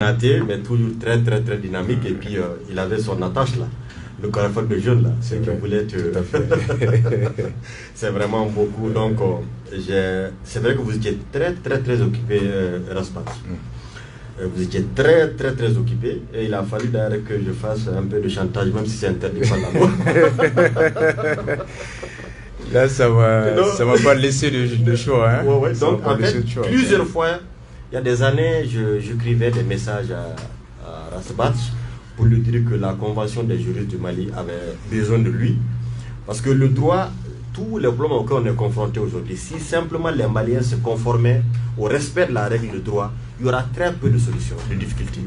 Mais toujours très très très dynamique. Et puis il avait son attache là, le carrefour de jeunes là, c'est qu'il voulait te... C'est vraiment beaucoup. Donc c'est vrai que vous étiez très très très occupé, Raspat. Vous étiez très très très occupé et il a fallu d'ailleurs que je fasse un peu de chantage, même si c'est interdit par la loi. Là ça m'a pas laissé de choix. Hein. Ouais. Donc en fait, plusieurs fois, il y a des années, j'écrivais des messages à Raspat pour lui dire que la Convention des juristes du Mali avait besoin de lui. Parce que le droit, tous les problèmes auxquels on est confronté aujourd'hui, si simplement les Maliens se conformaient au respect de la règle de droit, il y aura très peu de solutions, de difficultés.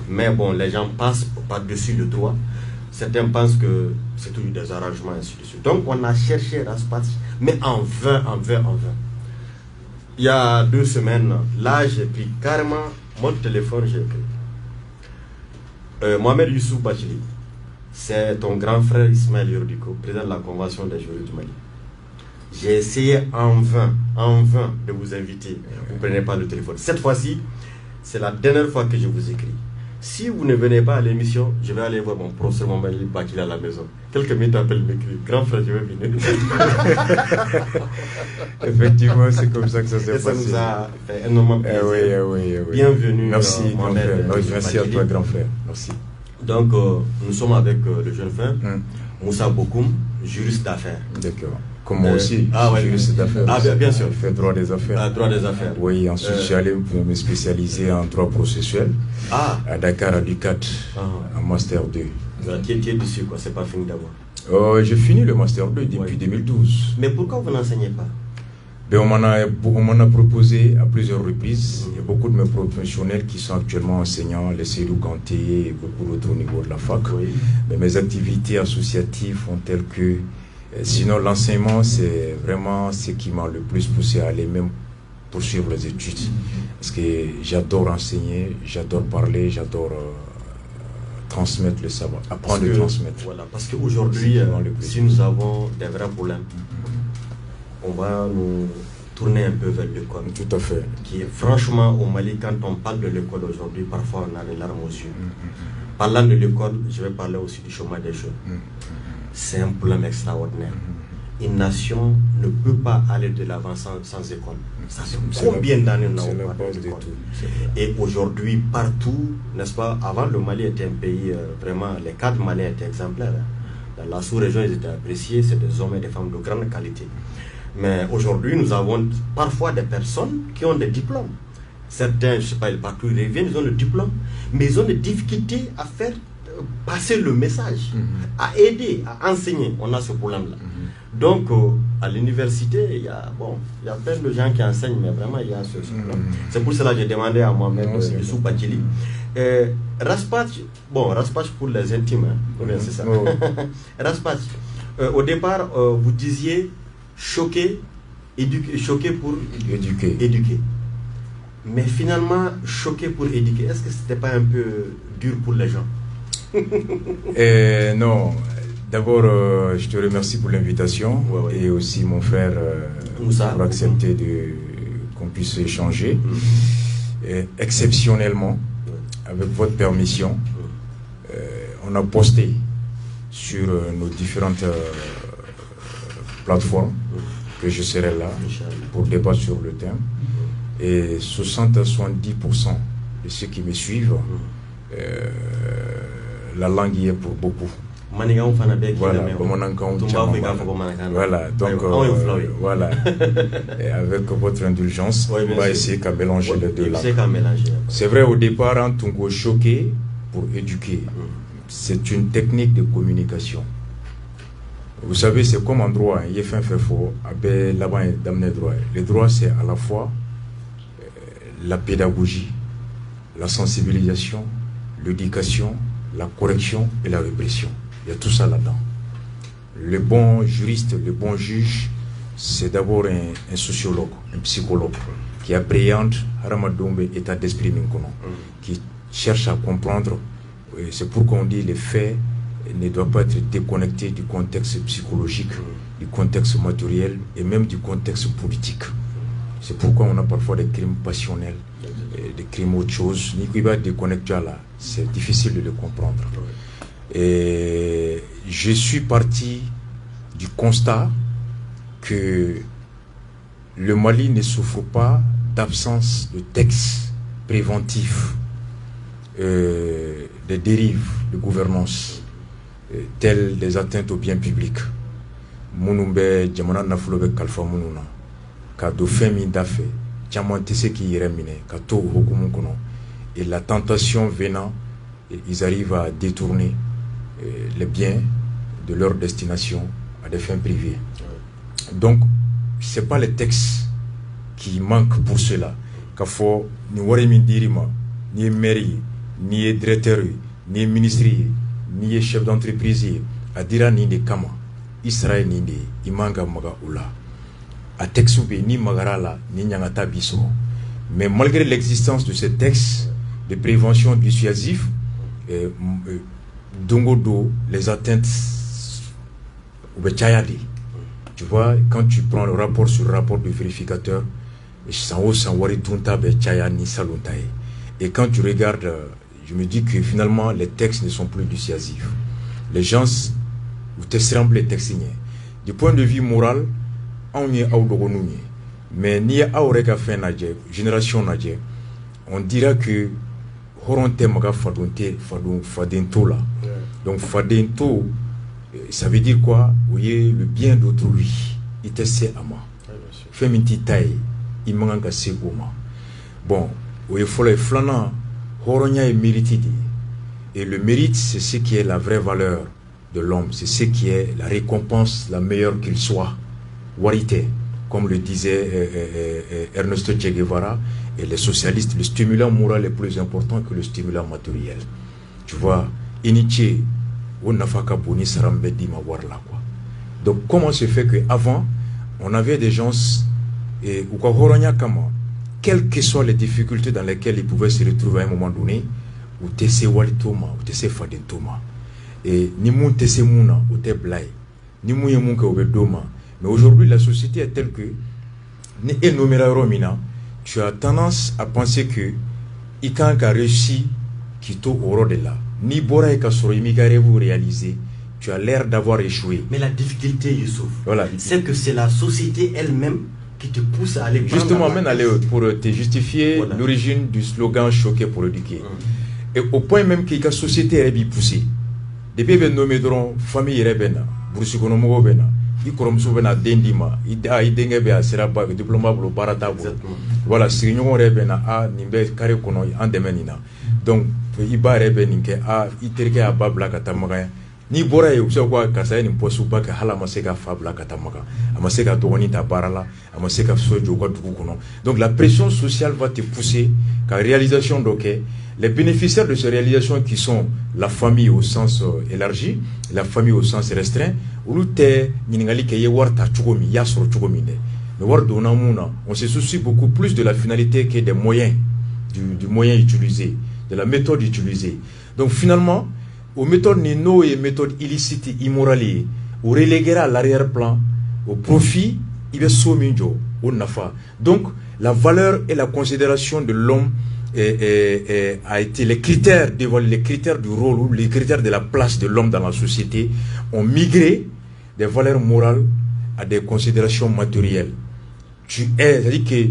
Mais bon, les gens passent par-dessus le droit. Certains pensent que c'est toujours des arrangements, ainsi de suite. Donc on a cherché Raspat, mais en vain. Il y a 2 semaines, là j'ai pris carrément mon téléphone, j'ai écrit. Mohamed Youssouf Bachili, c'est ton grand frère Ismaël Yordiko, président de la Convention des juristes du Mali. J'ai essayé en vain de vous inviter. Vous ne prenez pas le téléphone. Cette fois-ci, c'est la dernière fois que je vous écris. Si vous ne venez pas à l'émission, je vais aller voir mon professeur Mohamed Bachili à la maison. Quelques minutes après, il m'écrit, grand frère, je vais venir. Effectivement, c'est comme ça que ça s'est passé. Ça nous a fait énormément plaisir. Oui. Bienvenue. Merci, Mohamed. Merci à toi, grand frère. Merci. Donc, nous sommes avec le jeune frère, Moussa Bokoum, juriste d'affaires. D'accord. Comme moi aussi, juriste d'affaires. Ah, bien sûr. Je fais droit des affaires. Droit des affaires. Oui, ensuite, je suis allé me spécialiser en droit processuel à Dakar, à l'UCAT, en Master 2. Tu es dessus, quoi, c'est pas fini d'abord. J'ai fini le Master 2 depuis 2012. Mais pourquoi vous n'enseignez pas? On m'en a proposé à plusieurs reprises. Il y a beaucoup de mes professionnels qui sont actuellement enseignants, les Seydou Kanté et beaucoup d'autres au niveau de la fac. Oui. Mais mes activités associatives font telles que... Sinon, l'enseignement, c'est vraiment ce qui m'a le plus poussé à aller même poursuivre les études. Parce que j'adore enseigner, j'adore parler, j'adore transmettre le savoir, apprendre et transmettre. Voilà, parce qu'aujourd'hui, si nous avons des vrais problèmes, on va nous tourner un peu vers l'école. Tout à fait. Qui est, franchement, au Mali, quand on parle de l'école aujourd'hui, parfois on a les larmes aux yeux. Parlant de l'école, je vais parler aussi du chômage des jeunes. C'est un problème extraordinaire. Une nation ne peut pas aller de l'avant sans école. Ça fait combien d'années nous n'avons pas d'école? Et aujourd'hui, partout, n'est-ce pas, avant le Mali était un pays, vraiment, les cadres maliens étaient exemplaires. Dans la sous-région, ils étaient appréciés, c'est des hommes et des femmes de grande qualité. Mais aujourd'hui, nous avons parfois des personnes qui ont des diplômes. Certains, je ne sais pas, partout ils reviennent, ils ont le diplôme, mais ils ont des difficultés à faire passer le message, à aider, à enseigner. On a ce problème-là. Donc, à l'université, il y a plein de gens qui enseignent, mais vraiment, il y a ce problème. C'est pour cela que j'ai demandé à moi-même, Youssouf Bachili. Raspatch pour les intimes, c'est ça. Raspatch, au départ, vous disiez choqué pour éduquer. Mais finalement, choqué pour éduquer, est-ce que c'était pas un peu dur pour les gens? Non. D'abord, je te remercie pour l'invitation et aussi mon frère pour accepter qu'on puisse échanger. Exceptionnellement, avec votre permission, on a posté sur nos différentes plateformes que je serai là pour débattre sur le thème. Et 60 à 70% de ceux qui me suivent, la langue y est pour beaucoup. Voilà, donc voilà. Et avec votre indulgence, on va essayer de mélanger les deux là. C'est vrai, au départ, on est choqué pour éduquer. C'est une technique de communication. Vous savez, c'est comme en droit, il y a fait faux, là-bas, d'amener droit. Le droit, c'est à la fois la pédagogie, la sensibilisation, l'éducation, la correction et la répression. Il y a tout ça là-dedans. Le bon juriste, le bon juge, c'est d'abord un sociologue, un psychologue qui appréhende Haramadoumbé, état d'esprit Ninkono, qui cherche à comprendre. C'est pourquoi on dit les faits ne doivent pas être déconnectés du contexte psychologique, du contexte matériel et même du contexte politique. C'est pourquoi on a parfois des crimes passionnels, des crimes autre chose, ni qui va déconnecter là, c'est difficile de le comprendre. Et je suis parti du constat que le Mali ne souffre pas d'absence de textes préventifs des dérives de gouvernance telles des atteintes aux biens publics. Munumbe jamana nafulobe kalfa mununa ka do femi dafe chaman tese ki yeremine ka to hukumu kono, et la tentation venant, ils arrivent à détourner les biens de leur destination à des fins privées. Donc c'est pas les textes qui manquent pour cela. Kafo ni waremi dirima ni mairie ni directeur ni ministre ni chef d'entreprise a dira ni de kama Israël ni de imanga maga ula a texte be ni magarala ni nyangata biso. Mais malgré l'existence de ces textes de prévention dissuasif, dongodo les atteintes ou bechayadi. Tu vois, quand tu prends le rapport sur le rapport du vérificateur, et quand tu regardes, je me dis que finalement les textes ne sont plus dissuasifs. Les gens ou te semblent les textes. Du point de vue moral, on y a mais ni a aureka fait nadje génération nadje, on dira que horonte maga fadento là. Donc fadento, ça veut dire quoi? Vous voyez le bien d'autrui. Il te sait à moi. Fais une petite taille. Il manque à ce moment. Bon, il faut les flanants. Horonya est mérité. Et le mérite, c'est ce qui est la vraie valeur de l'homme. C'est ce qui est la récompense la meilleure qu'il soit. Warité, comme le disait Ernesto Che Guevara, et les socialistes, le stimulant moral est plus important que le stimulant matériel. Tu vois, Iniché, donc comment se fait qu'avant on avait des gens et quelles que soient les difficultés dans lesquelles ils pouvaient se retrouver à un moment donné, ou tese walitoma ou tese fadentoma et ni moun tese mouna ou te blay ni mouye moun ka obedoma. Mais aujourd'hui la société est telle que ni enumera romina, tu as tendance à penser que ikan ka réussi kito oro de là ni bora et kasoroimi vous réaliser, tu as l'air d'avoir échoué. Mais la difficulté, Youssouf, voilà, c'est que c'est la société elle-même qui te pousse à aller justement même aller pour te justifier, voilà, l'origine du slogan choqué pour éduquer. Et au point même que la société est poussée. Depuis que nous nommons famille rebena, Boursukonomo bena, Ikoromso bena dendima, Ida idengebe a seraba diplôme pour baratabo. Voilà, si nous rebena a nimbe kare kono andemenina. Donc iba rebeninke a iterke a babla katamaga. Ni bora ye usa kwa kasa ni posu ba ka hala maseka fabla katamaga. Amaseka toni ta barala, amaseka sojo kwa duku kono. Donc la pression sociale va te pousser qu'à réalisation d'ok. Les bénéficiaires de ces réalisations qui sont la famille au sens élargi, la famille au sens restreint, on se soucie beaucoup plus de la finalité que des moyens, du moyen utilisé, de la méthode utilisée. Donc finalement, aux méthodes néno et méthodes illicites, immorales, on reléguera à l'arrière-plan, au profit, il va s'ominjo, au nafa. Donc la valeur et la considération de l'homme a été les critères dévoilés, les critères du rôle ou les critères de la place de l'homme dans la société ont migré des valeurs morales à des considérations matérielles. Tu es, c'est-à-dire que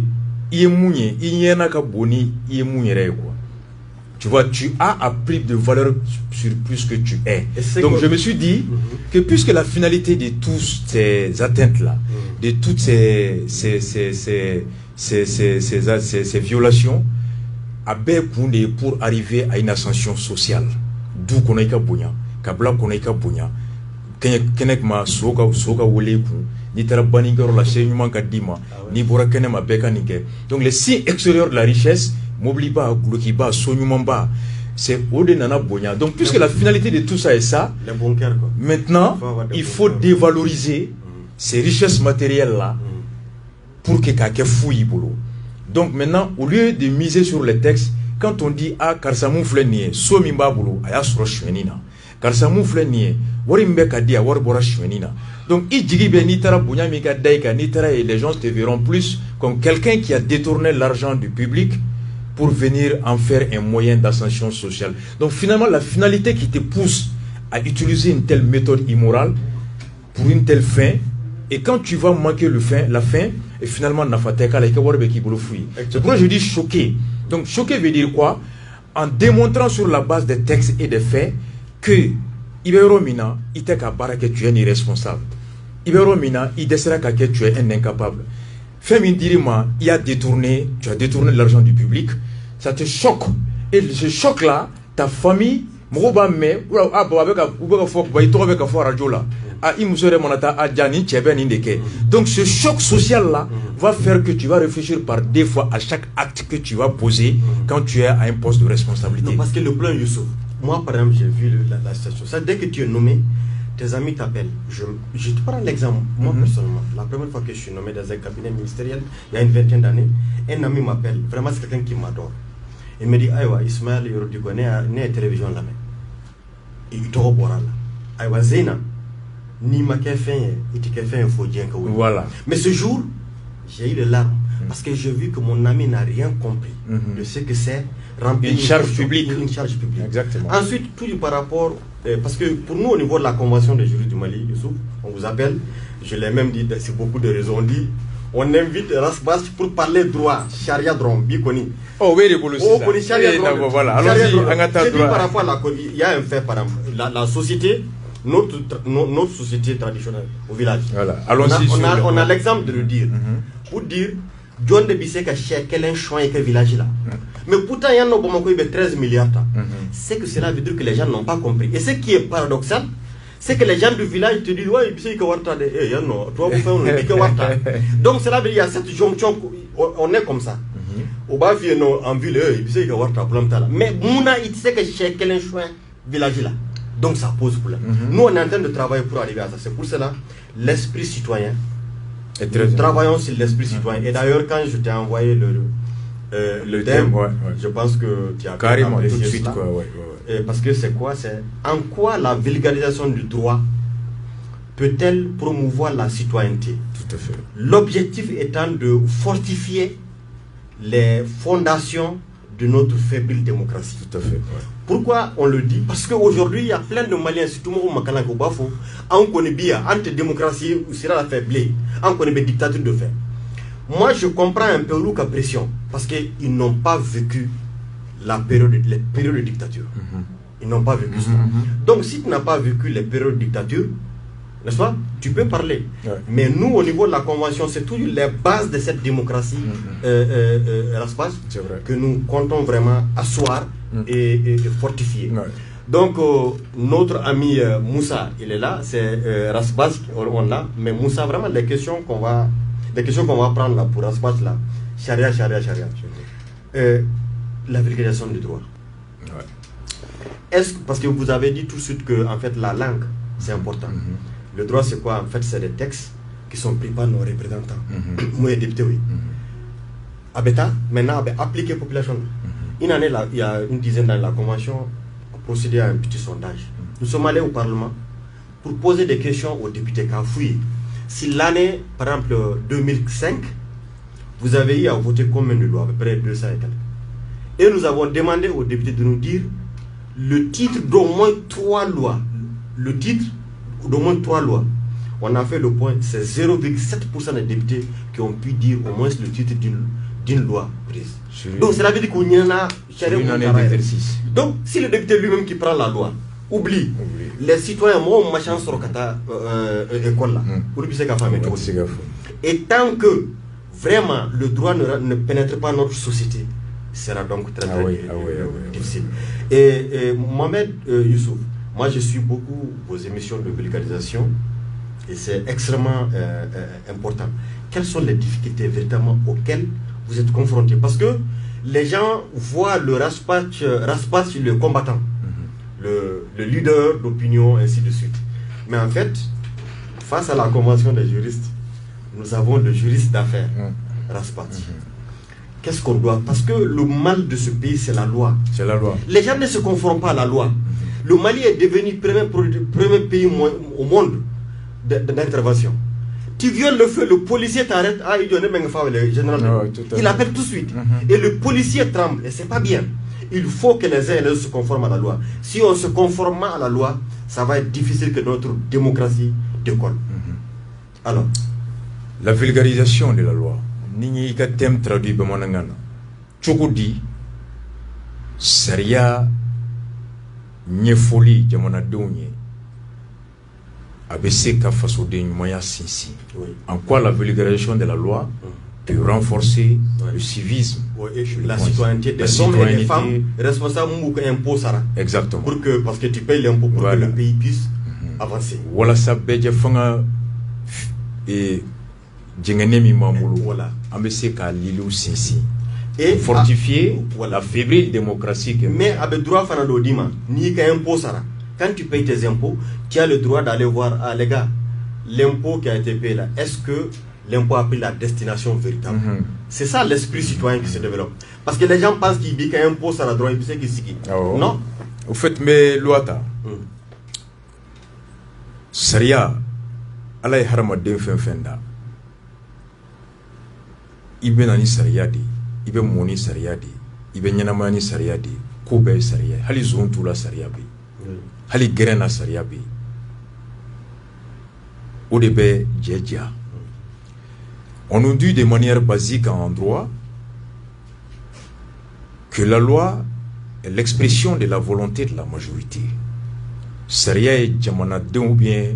tu vois, tu as appris de valeur sur plus que tu es. Donc je me suis dit que puisque la finalité de toutes ces atteintes-là, de toutes ces violations, pour arriver à une ascension sociale, d'où qu'on ait qu'à bougna, kabla qu'on ait qu'à bougna, kenek ma soka wole pour ni tera baningero la chenyuma kadima ni bora kenema beka nike. Donc les signes extérieurs de la richesse m'oublie pas glokiba sonyumamba, c'est ode nana bougna. Donc puisque la finalité de tout ça est ça, maintenant il faut dévaloriser ces richesses matérielles là pour que kake fouille boulot. Donc maintenant, au lieu de miser sur les textes, quand on dit ah karsamou flenie, so mimba bulu, aya soro shwenina. Karsamou flenie, wari mbeka dia wari bora shwenina. Donc ijigibe nitara bunya mika daika nitara et les gens te verront plus comme quelqu'un qui a détourné l'argent du public pour venir en faire un moyen d'ascension sociale. Donc finalement, la finalité qui te pousse à utiliser une telle méthode immorale pour une telle fin, et quand tu vas manquer la fin, et finalement, c'est pourquoi je dis choquer. Donc choquer veut dire quoi? En démontrant sur la base des textes et des faits que Ibero Mina, il t'a que tu es un irresponsable. Ibero Mina, il décèdera que tu es un incapable. Femi Dirima, tu as détourné l'argent du public, ça te choque. Et ce choc-là, ta famille, donc ce choc social-là va faire que tu vas réfléchir par deux fois à chaque acte que tu vas poser quand tu es à un poste de responsabilité. Non, parce que le plan Youssouf, moi par exemple, j'ai vu la situation. Ça, dès que tu es nommé, tes amis t'appellent. Je te prends l'exemple, moi personnellement. La première fois que je suis nommé dans un cabinet ministériel, il y a une vingtaine d'années, un ami m'appelle. Vraiment, c'est quelqu'un qui m'adore. Il me dit, Aïwa, Ismaël Yorodiko, né télévision là. Il te revoira là. Aïwa, Zéna, ni ma fait, il te fait un faux dien. Voilà. Mais ce jour, j'ai eu les larmes. Parce que j'ai vu que mon ami n'a rien compris de ce que c'est remplir une charge publique. Une charge publique. Exactement. Ensuite, tout par rapport, parce que pour nous, au niveau de la Convention des juristes du Mali, Youssouf, on vous appelle, je l'ai même dit, c'est beaucoup de raisons, on dit, on invite Rasbas pour parler droit, charia droit, bikoni. Oh oui, les charia droit. Voilà, allons-y, j'ai dit par rapport à la, il y a un fait, par exemple, la société, notre société traditionnelle au village. Voilà. Allons-y. On a l'exemple de le dire. Pour dire, John de Bissek a cher quel choix et quel village là. Mais pourtant, il y a un 13 milliards. C'est que cela veut dire que les gens n'ont pas compris. Et ce qui est paradoxal, c'est que les gens du village te disent, ouais, Bissek Warta, toi vous faites un pique Warta. Donc cela veut dire qu'il y a cette jonction, on est comme ça. Au bas, en ville, Bissek Warta, mais Mouna, il sait que cher quel choix village là. Donc ça pose problème. Nous, on est en train de travailler pour arriver à ça. C'est pour cela, l'esprit citoyen. Nous travaillons sur l'esprit citoyen. Et d'ailleurs, quand je t'ai envoyé le thème, je pense que tu as carrément apprécié tout de suite. Cela. Parce que c'est quoi? C'est en quoi la vulgarisation du droit peut-elle promouvoir la citoyenneté? Tout à fait. L'objectif étant de fortifier les fondations de notre faible démocratie. Tout à fait. Pourquoi on le dit? Parce qu'aujourd'hui, il y a plein de Maliens, surtout au Makalango Bafo, on connaît bien, anti-démocratie, ou sera la faiblesse, on connaît bien dictature de fait. Moi, je comprends un peu Louka pression, parce qu'ils n'ont pas vécu les périodes de dictature. Ils n'ont pas vécu ça. Donc, si tu n'as pas vécu les périodes de dictature, n'est-ce pas? Tu peux parler. Mais nous, au niveau de la Convention, c'est toujours les bases de cette démocratie que nous comptons vraiment asseoir et fortifier. Donc, notre ami Moussa, il est là, c'est Rasbas, on l'a, mais Moussa, vraiment, les questions qu'on va prendre là pour Rasbas, là, charia. La vulgarisation du droit. Parce que vous avez dit tout de suite que, en fait, la langue, c'est important. Le droit, c'est quoi? En fait, c'est des textes qui sont pris par nos représentants. Moi, député, oui. Abeta, maintenant, appliquer la population. Il y a une dizaine d'années, la Convention a procédé à un petit sondage. Nous sommes allés au Parlement pour poser des questions aux députés qui ont fouillé. Si l'année, par exemple, 2005, vous avez eu à voter combien de lois? À peu près 200 et quelques. Et nous avons demandé aux députés de nous dire le titre d'au moins 3 lois. Le titre d'au moins 3 lois. On a fait le point, c'est 0,7% des députés qui ont pu dire au moins le titre d'une loi prise. Donc cela veut dire qu'on y en a une année d'exercice. Donc si le député lui-même qui prend la loi oublie. Les citoyens, moi, ma chance sur l'école là. Et tant que vraiment le droit ne pénètre pas notre société, sera donc très difficile. Et Mohamed Youssouf, moi je suis beaucoup vos émissions de vulgarisation et c'est extrêmement important. Quelles sont les difficultés véritablement auxquelles vous êtes confrontés? Parce que les gens voient le Rasbach, le combattant, le leader d'opinion, ainsi de suite. Mais en fait, face à la convention des juristes, nous avons le juriste d'affaires, Rasbach. Qu'est-ce qu'on doit? Parce que le mal de ce pays, c'est la loi. C'est la loi. Les gens ne se conforment pas à la loi. Le Mali est devenu le premier pays au monde d'intervention. Tu violes le feu, le policier t'arrête. Ah, il appelle tout de suite. Et le policier tremble. Et c'est pas bien. Il faut que les uns et les autres se conforment à la loi. Si on se conforme à la loi, ça va être difficile que notre démocratie décolle. Alors, la vulgarisation de la loi. Ni ka thème traduit bamanangana. Chokodi Saria nyefoli jamana donye. ABC ka faso de moya sinsi. En quoi la vulgarisation de la loi peut renforcer le civisme, la citoyenneté des hommes et des femmes responsables de l'impôt. Exactement. Parce que tu payes l'impôt pour que le pays puisse avancer. Voilà ça, Bédia Fanga et Djenganemi Mamoulou. Voilà. ABC ka Lilou Sinsi. Et fortifier la fébrile démocratie. Mais avec droit Fanado Dima, ni qu'un impôt Sara. Quand tu payes tes impôts, tu as le droit d'aller voir, ah les gars, l'impôt qui a été payé là, est-ce que l'impôt a pris la destination véritable? C'est ça l'esprit citoyen qui se développe. Parce que les gens pensent qu'il dit qu'un impôt, ça a droit, et puis c'est qu'il s'y Non. Au fait, mais l'ouata, Saria, Allah est haramadin fenda. Ibe nani Saria di, Ibe moni Saria di, Ibe nyanamani Saria di, Kobe Saria, Hali zontula Saria bi. Hali gerena Saria bi. Odebe djedja. On nous dit de manière basique en droit que la loi est l'expression de la volonté de la majorité. Saria et jamana de ou bien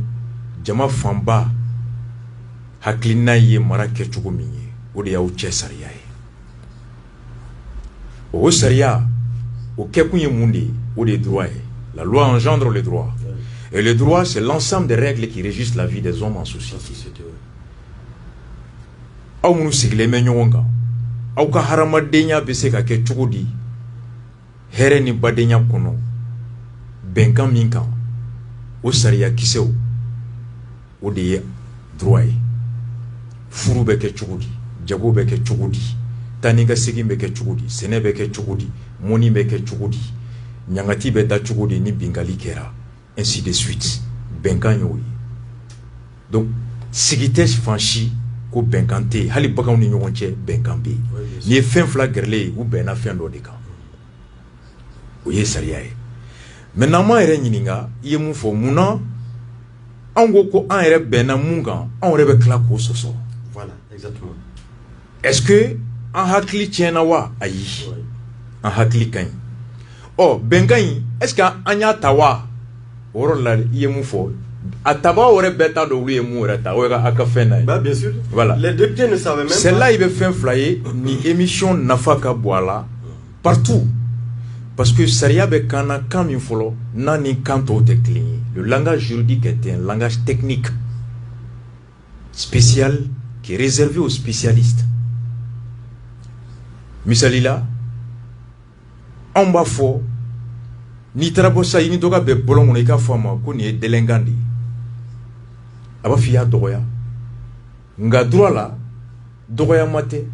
jama famba haklina ye marake chugominye ode ya uche saria e. O saria o kekunye mundi ode droit e. La loi engendre le droit. Et le droit, c'est l'ensemble des règles qui régissent la vie des hommes en société. Aw munu sigle me nyonga aw ka haramadenya be se ka ke chugudi here ni badenya kono benkan minkan o sariya kisew o de droit furu be ke chugudi jago be ke chugudi taninga sigi be ke chugudi sene be ke chugudi moni be ke chugudi nyangati be da chugudi ni bingali kera ainsi de suite benkan yoyi. Donc sigite fanchi ko benkante hali bakaw ni ɲɔgɔn cɛ benkan be ni ye fɛn fila gɛrɛle u bɛnna fɛn dɔ de kan o ye sariya ye. maintenant ma yɛrɛ ɲininka I ye mun fɔ mun na an ko an yɛrɛ bɛnna mun kan an yɛrɛ bɛ tila k'o sɔsɔ. Voilà, exactement. Est-ce que an hakili tiɲɛna wa ayi an hakili ka ɲi ɔ bɛnkan in est-ce que an y'a ta wa o yɔrɔ la I ye mun fɔ a taba aurait bêta de lui et mourata ou à café. Bah bien sûr. Voilà. Les députés ne savaient même pas. Celle-là il veut faire flyer ni émission nafaka boala partout parce que Saria be kana kam infolo nani kanto te cligné. Le langage juridique est un langage technique spécial qui est réservé aux spécialistes. Misalila en bas fort ni trabosa ni doga be bolongo ni ka fama ko ni delengandi aba fiya dogoya nga droit la dogoya mate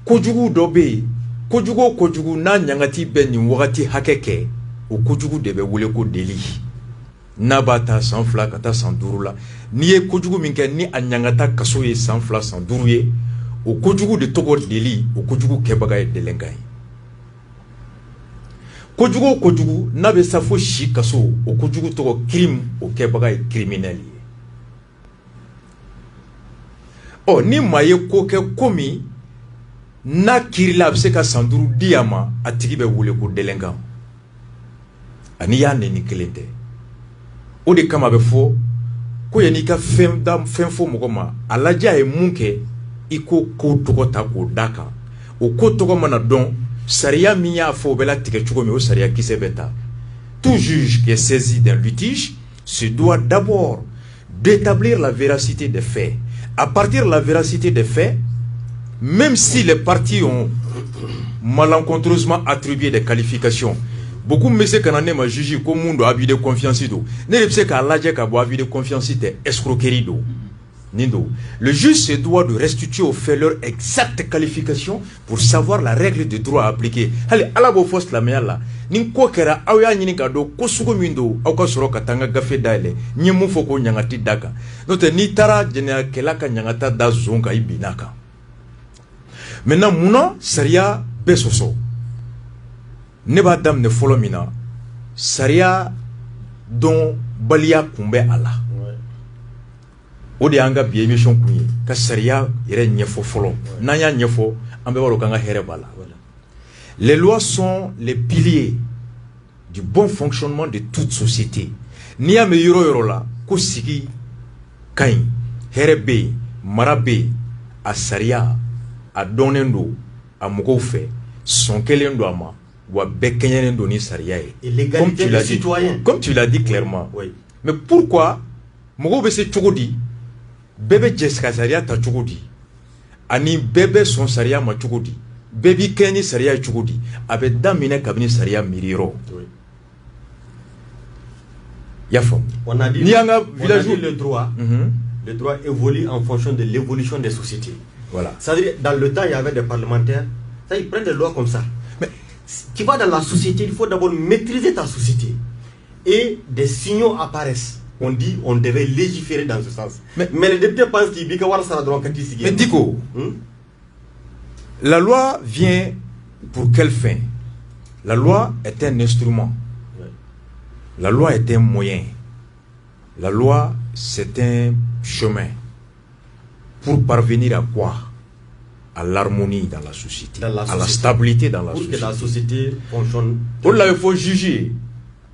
kojugu dobe kojugu na nyangati be ni wakati hakeke o kojugu de be wule ko deli na bata sans fla kata sans durula ni e kojugu minke ni anyangata kaso ye sans fla sans duruye o kojugu de togo deli o kojugu kebaga e delengai kojugu na be safo shi kaso o kojugu togo crime o kebaga e criminel. Oh ni maye ko ke komi na kirila be se ka sanduru diama atigi be wule ko delenga ani ya ne ni kelente o de kama be fo ko yani ka fem fo mogoma alaja e munke iko ko togo ta ko daka o ko togo mana don Saria miya fo bela tike chugo mi o saria kise beta. Tout juge qui est saisi d'un litige se doit d'abord d'établir la véracité des faits. À partir de la véracité des faits, même si les parties ont malencontreusement attribué des qualifications, beaucoup de messieurs canadiens m'ont jugé comme monde a abus de confiance do. Ne sais qu'à l'âge qu'à abus de confiance c'était escroquerie do. Nindo. Le juge se doit de restituer aux faits leur exacte qualification pour savoir la règle de droit à appliquer. Allez, à la beau la meilleure là. nin ko kɛra aw y'a ɲini k'a dɔn ko sugu min don aw ka sɔrɔ ka taa n ka gafe dayɛlɛ n ye mun fɔ ko ɲangati da kan n'o tɛ n'i taara jɛnɛyakɛla ka ɲangata da zon kan i binna kan maintenant munna sariya bɛɛ sɔsɔ ne b'a daminɛ fɔlɔ min na sariya dɔn baliya kun bɛ a la o de y'an ka bi émission kun ye ka sariya yɛrɛ ɲɛfɔ fɔlɔ n'an y'a ɲɛfɔ an bɛɛ b'a dɔn k'an ka hɛrɛ b'a la. Les lois sont les piliers du bon fonctionnement de toute société. N'i y'a mɛn yɔrɔ o yɔrɔ la ko sigi ka ɲi hɛrɛ bɛ yen mara bɛ yen a sariya a dɔnnen don a mɔgɔw fɛ sɔn kelen don a ma wa bɛɛ kɛɲɛnen don ni sariya ye. Comme tu l'as dit clairement. Oui. Mais pourquoi mɔgɔw bɛ se cogo di bɛɛ bɛ jɛ ka sariya ta cogo di ani bɛɛ bɛ sɔn sariya ma cogo di bɛɛ b'i kɛ ni sariya ye cogo di a bɛ daminɛ kabini sariya miiri yɔrɔ. Y'a faamu. On a dit le droit. Le droit évolue en fonction de l'évolution des sociétés. Voilà. C'est-à-dire, dans le temps, il y avait des parlementaires, ça, ils prennent des lois comme ça. Mais tu vas dans la société, il faut d'abord maîtriser ta société. Et des signaux apparaissent. On dit on devait légiférer dans ce sens. Mais les députés pensent qu'il y a Mais Diko, la loi vient pour quelle fin? La loi est un instrument. La loi est un moyen. La loi, c'est un chemin. Pour parvenir à quoi? À l'harmonie dans la société, à la stabilité dans la société. Pour que la société fonctionne. Là, il faut juger.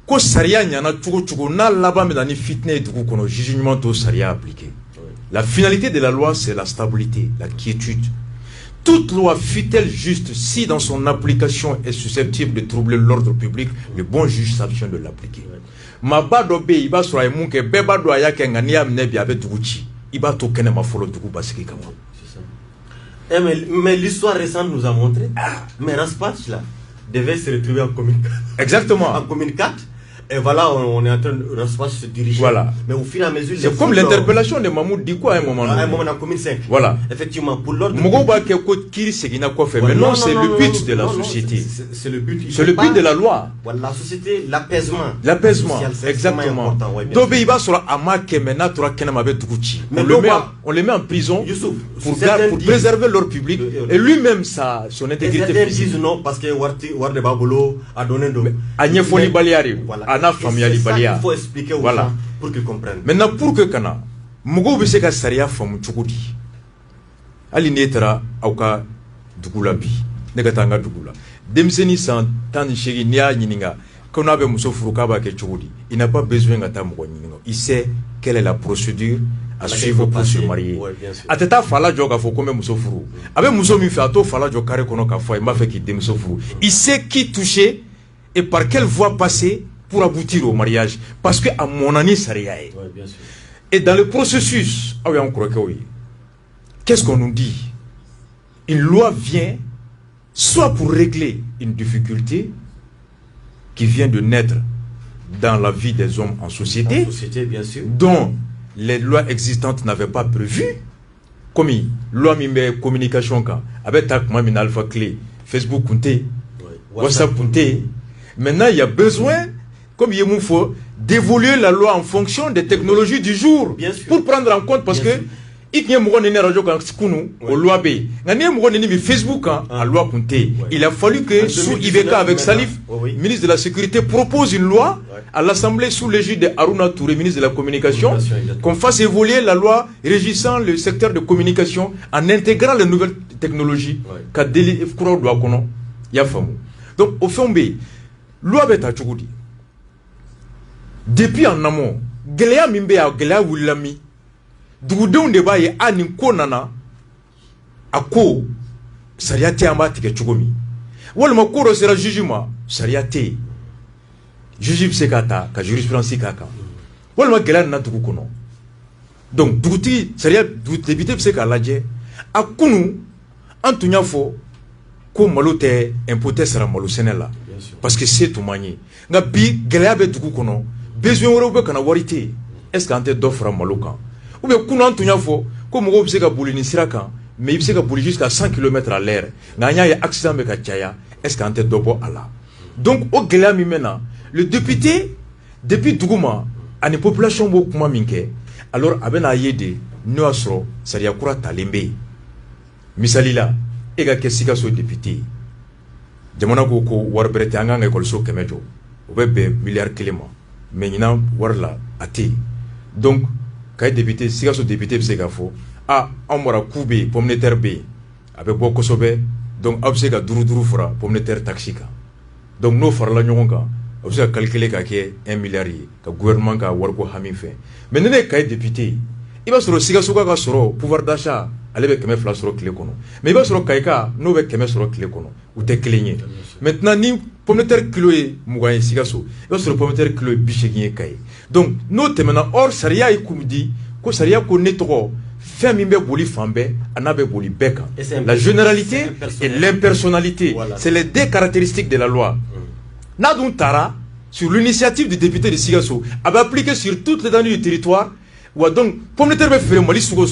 Ko sariya ɲana cogo cogo n'a laban bɛ na ni fitinɛ ye dugu kɔnɔ jugement t'o sariya appliqué. La finalité de la loi, c'est la stabilité, la quiétude. Toute loi, fut-elle juste, si dans son application est susceptible de troubler l'ordre public, le bon juge s'abstient de l'appliquer. Ma ba dɔ bɛ yen i b'a sɔrɔ a ye mun kɛ bɛɛ b'a dɔn a y'a kɛ nka n'i y'a minɛ bi a bɛ dugu ci i b'a to kɛnɛma fɔlɔ dugu basigi kama. Mais l'histoire récente nous a montré, mais Raspac là devait se retrouver en commune 4. Exactement. En commune 4. Et voilà, on est en train de se diriger. Voilà. Mais au fur et à mesure... C'est comme l'interpellation de Mahmoud Diko à un moment donné. À un moment, dans la commune 5. Voilà. Effectivement, pour l'ordre... Mais non, c'est le but de la société. C'est le but. C'est le but de la loi. Voilà, la société, l'apaisement. L'apaisement, exactement. Dobé, il va sur Amak, maintenant, on les met en prison pour préserver leur public et lui-même son intégrité physique. Disent non, parce que Warde Babolo a donné... Agnefoli Baliari. Voilà. Il faut expliquer aux gens pour qu'ils comprennent. Maintenant, pour que Kana, Mugo be se ka sariya famu cogo di. Ali ne tara aw ka dugu la bi. Ne ka taa n ka dugu la. Denmisɛnnin san 18 n'i y'a ɲininka ko n'a bɛ muso furu k'a b'a kɛ cogo di. Il n'a pas besoin ka taa mɔgɔ ɲininka. Il sait quelle est la procédure à suivre pour se marier. A tɛ taa fa la jɔ k'a fɔ ko n bɛ muso furu. A bɛ muso min fɛ a t'o fa la jɔ carré kɔnɔ k'a fɔ n b'a fɛ k'i denmuso furu. Il sait qui toucher et par quelle voie passer pour aboutir au mariage. Parce que à mon année, ça y est. Et dans le processus, qu'est-ce qu'on nous dit? Une loi vient soit pour régler une difficulté qui vient de naître dans la vie des hommes en société, bien sûr, dont les lois existantes n'avaient pas prévu, comme loi mimbe communication, avec alpha clé, Facebook, WhatsApp, maintenant il y a besoin, comme il faut, d'évoluer la loi en fonction des technologies du jour pour prendre en compte parce que il a fallu que sous Ibeka avec Salif, ministre de la Sécurité, propose une loi à l'Assemblée sous l'égide de Haruna Touré, ministre de la Communication, qu'on fasse évoluer la loi régissant le secteur de communication en intégrant les nouvelles technologies. Donc au fond, loi beta chukudi. Depuis en amont, Gelea Mimbe a Gelea Wulami, Dugudeun de Baye a Ninko Nana, a ko, Sariate Amatike Chugomi. Walma Koro sera jugement, Sariate, Jujib Sekata, ka jurisprudence Kaka. Walma Gelea Natukuno. Donc, Duguti, Saria, député Seka Ladje, a Kunu, Antunyafo, ko Malote, impoté sera Malosenela. Parce que c'est tout manié. Nga bi Gelea be Dugukono. Besoin européen kana warité est-ce qu'en te d'offre malokan ou bien kuna tunya fo ko mo be se ka boli ni sirakan mais il se ka boli jusqu'à 100 km à l'heure nga nya ya accident be ka chaya est-ce qu'en te dobo ala Donc au gela mi maintenant le député depuis Dougouma à une population beaucoup moins minke alors abena yede no asro saria kura talembe misalila ega kesika so député jamana ko ko warbrete anga ngol so kemejo obebe milliard kelema mais ñina warla ati donc kay député sika so député be sega fo amora kube pomme de terre be abe boko sobe donc absega duru fura pomme de terre taxika donc no farla ñonga absega calculer ka ke 1 milliard yi ka gouvernement ka war ko hami fait mais nene kay député iba soro sika so ka soro pouvoir d'achat ale be keme fla soro clé kono mais iba soro kayka no be keme soro clé kono ou te cléñé maintenant ni pomme de terre kilo e mugaye sika so iba soro pomme de terre kilo e bichegien kay donc no temena or sharia yi kumdi ko sharia ko netoko la généralité et l'impersonnalité, voilà. C'est les deux caractéristiques de la loi. Nadun Tara, sur l'initiative du député de Sigasso, avait appliqué sur toute l'étendue du territoire, ou donc, pour ne pas faire Mali Sugo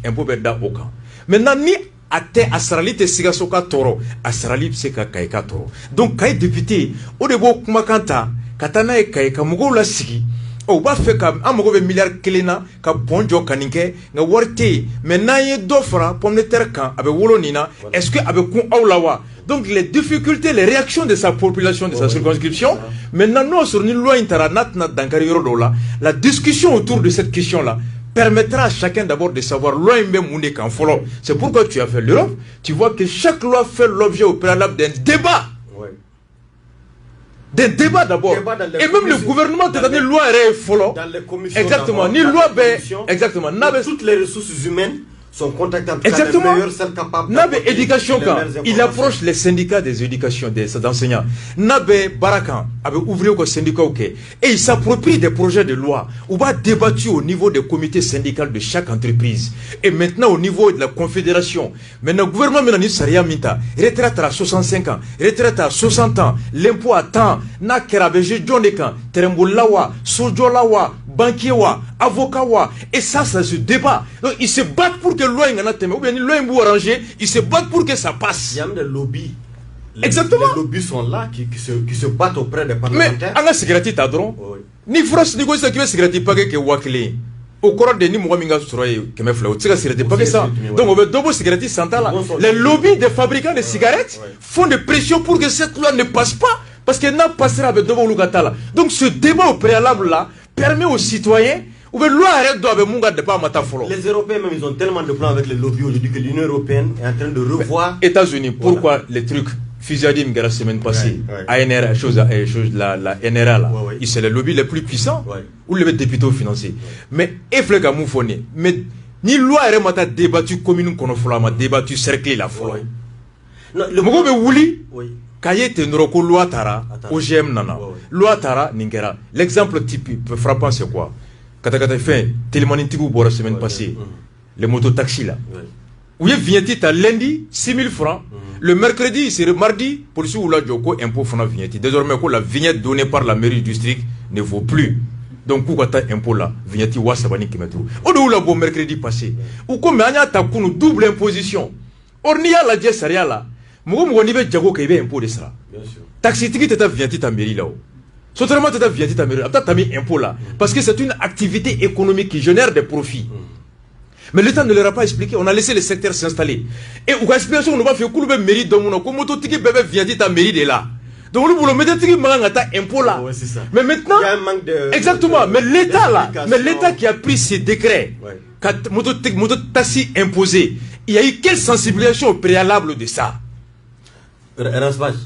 un peu d'Oka. Maintenant, ni ate Asrali te Sigasso ka toro, Asrali Seka Kaika toro. Donc, Kay député, au début, Kumakanta, Katana et Kaika Mugo la Sigi. O ba fe ka amogo be milliard kelena ka bonjo kaninke nga warte maintenant ye d'offre pomme de terre kan abe wolonina est-ce que abe kun awlawa donc les difficultés les réactions de sa population de sa circonscription maintenant non sur une loi internat dankari yoro la la discussion autour de cette question là permettra à chacun d'abord de savoir loi mbe munde kan folo c'est pourquoi tu as fait l'Europe tu vois que chaque loi fait l'objet au préalable d'un débat. Des débats d'abord. Et même le gouvernement te donne une loi follow. Dans les commissions. Exactement. Ni loi exactement. Toutes les ressources humaines sont contactées en exactement. Les meilleures, celles capables éducation quand il approche les syndicats des éducations des enseignants. Nabe Barakan avait ouvert au syndicat et il s'approprie des projets de loi. On va débattre au niveau des comités syndicaux de chaque entreprise. Et maintenant au niveau de la confédération. Maintenant le gouvernement maintenant Saria Minta, retraite à 65 ans, retraite à 60 ans, l'impôt à temps, na kerabeje Jonekan, Terembolawa, Sojolawa, banquier-wa, avocat-wa, et ça se débat. Donc ils se battent pour que la loi ou bien la loi arrangée, ils se battent pour que ça passe. Il y a des lobbies. Exactement. Les lobbies sont là qui se battent auprès des parlementaires. Mais à la sécurité t'adron. Ni France ni quoi ça qui va sécurité pas que wakili. Au cours de ni mohaminga soroye que me flau. C'est la sécurité pas que ça. Donc on veut double sécurité centrale. Les lobbies des fabricants de cigarettes font des pressions pour que cette loi ne passe pas parce qu'elle n'a pas avec double lugatala. Donc ce débat au préalable là permet aux citoyens ou bien loi arrête de munga de pas mata folo. Les Européens même ils ont tellement de plans avec les lobbies aujourd'hui que l'Union européenne est en train de revoir. États-Unis, pourquoi les trucs Fusadim la semaine passée, ANR la NRA là, c'est le lobby le plus puissant ou le député financier. Mais efleka moufone, mais ni loi arrête mata débattu commune kono fola ma débattu cercle la folo. Le mogo be wuli. Kayete Noroko loi Tara, OGM Nana, loi Tara Ningera. L'exemple typique frappant c'est quoi? Katakata fait, Télémanitigou Bora semaine passée, les mototaxis là. Où est vignette à lundi, 6 000 francs. Le mercredi, c'est le mardi, pour ceux où la Djoko impôt font la vignette. Désormais, la vignette donnée par la mairie du district ne vaut plus. Donc, où est impôt là? Vignette Wassabani qui met tout. Où la bon mercredi passé? Ou comme Anya Takoun double imposition. Ornia la Djessaria là. Moi, je vais jago qu'il y ait impôt de ça. Taxi ticket est vignette à mairie là. Sotrement, tu as vignette à mairie là. Tu as mis impôt là. Parce que c'est une activité économique qui génère des profits. Mais l'État ne leur a pas expliqué. On a laissé le secteur s'installer. Et où explication on va faire couler mairie dans mon comme moto ticket bébé vignette à mairie de là. Donc, nous voulons mettre un impôt là. Mais maintenant, il y a un manque de. Exactement. Mais l'État là, mais l'État qui a pris ces décrets, quand moto taxi imposé, il y a eu quelle sensibilisation au préalable de ça?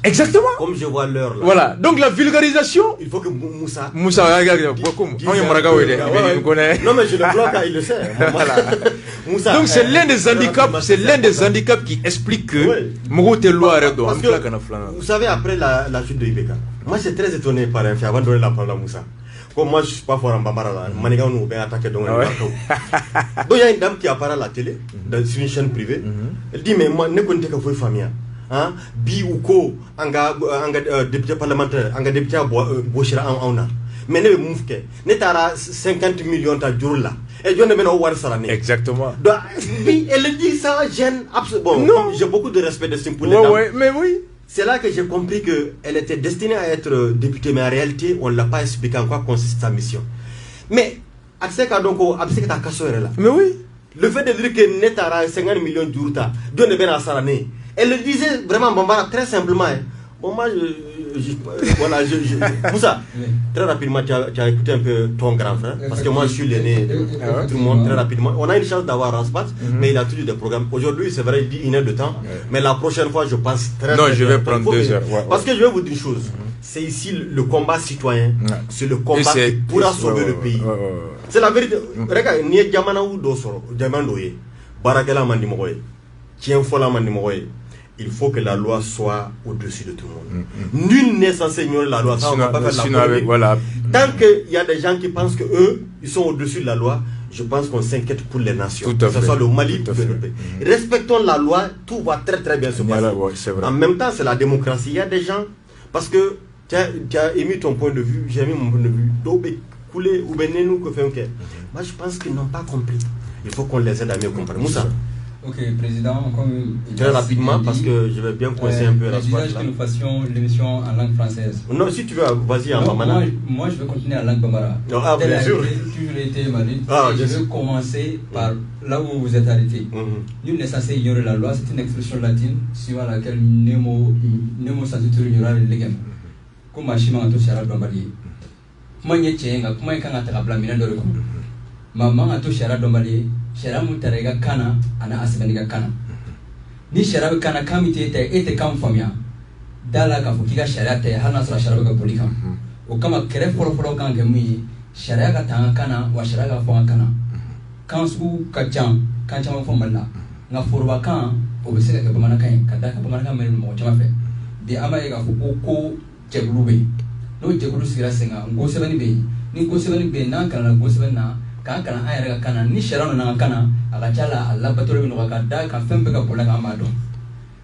Exactement. Comme je vois l'heure là. Voilà. Donc la vulgarisation. Il faut que Moussa. Non mais je le bloque, il le sait. Moussa, donc c'est l'un des handicaps, qui explique que vous savez après la chute de Ibeka, moi j'étais très étonné par un fait avant de donner la parole à Moussa. Comme moi je suis pas fort en Bambara là, Maniga nous bien attaqué donc il y a une dame qui apparaît à la télé sur une chaîne privée. Elle dit mais moi ne connais que vous famille. Hein, bi ou ko anga député parlementaire anga député boshira auna mais ne moufke ne tara 50 millions ta jour là et je ne me war salane exactement oui elle dit ça gêne absolument bon j'ai beaucoup de respect de pour les dames mais oui c'est là que j'ai compris qu'elle était destinée à être députée, mais en réalité, on ne l'a pas expliqué en quoi consiste sa mission. Mais, mais oui. Le fait de dire que Netara 50 millions d'euros, elle le disait vraiment très simplement. Bon, moi, voilà, Moussa, très rapidement, tu as écouté un peu ton grand frère, parce que moi, je suis l'aîné de tout le monde, très rapidement. On a une chance d'avoir Raspat, mais il a toujours des programmes. Aujourd'hui, c'est vrai, il dit 1 heure de temps, mais la prochaine fois, je pense très Non, je vais prendre 2 heures. Parce que je vais vous dire une chose, c'est ici le combat citoyen, c'est le combat qui pourra sauver le pays. C'est la vérité. Regarde, il y a Djamana ou Dosoro, Djamandoye, Barakela Mandimoye, Tienfola Mandimoye. Il faut que la loi soit au-dessus de tout le monde. Nul n'est censé ignorer la loi. Ça, on va pas faire la voilà. Tant qu'il y a des gens qui pensent qu'eux, ils sont au-dessus de la loi, je pense qu'on s'inquiète pour les nations. Que ce soit le Mali ou le pays. Respectons la loi, tout va très très bien se passer. En même temps, c'est la démocratie. Il y a des gens, parce que tu as émis ton point de vue, j'ai émis mon point de vue. Moi, je pense qu'ils n'ont pas compris. Il faut qu'on les aide à mieux comprendre. Moussa. Ok, Président, très rapidement, parce que je vais bien coincer un peu la soirée. Que nous fassions l'émission en langue française. Non, si tu veux, vas-y en bambara. Moi, je vais continuer en langue bambara. Ah, bien sûr. Toujours été Mali. Je vais commencer par là où vous êtes arrêté. Nul n'est censé ignorer la loi, c'est une expression latine suivant laquelle Nemo Santitur ignora les légumes. Comme Machima Anto Shara Dombali. Comment y est-il? Comment est-ce qu'on a tablamina de recours? Maman Anto Shara Dombali. Shara mutarega kana ana asbaniga kana ni shara kana kamite ete kam famia dala ka fukiga shara te hana sura shara ga polika o kama kere foro kan ke mi shara ga tanga kana wa shara ga fo kana kan su ka jam kan chama fo malla nga forba kan o be se ga bamana kan ka da ka bamana kan mel mo chama fe de ama ga fu ko jeglube no jeglu sira senga ngo sebani be ni ko sebani be nan kana go sebani na kan kana ayara kana ni sharano na kana agachala Allah batoro bino kada ka fembe ka bola ka amado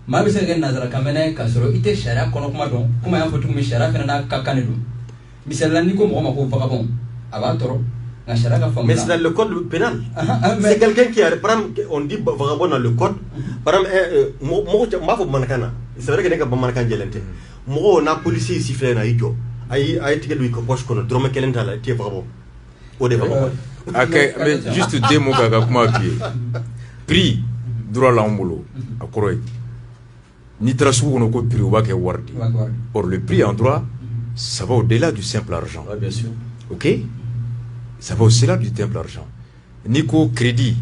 ma bi se ga nazara kamene ka soro ite shara kono kuma don kuma ya fotu mi shara fena na ka kanidu misalla ni ko mo ma ko vagabond aba toro na shara ka famla mais c'est dans le code pénal c'est quelqu'un qui a par on dit vagabond dans le code par mo ma fo manakana c'est vrai que ne ka manakana jelente mo na policier ici fait na ijo ay tigel wi ko poche kono drome kelenta la tie vagabond au développement. Okay, mais juste 2 mots kaka kuma pied. Prix droit la mbolo akoroy. Ni trasu kono ko prix wa ke wardi. Or le prix en droit ça va au-delà du simple argent. Oui, bien sûr. OK? Ça va au-delà du simple argent. Ni ko crédit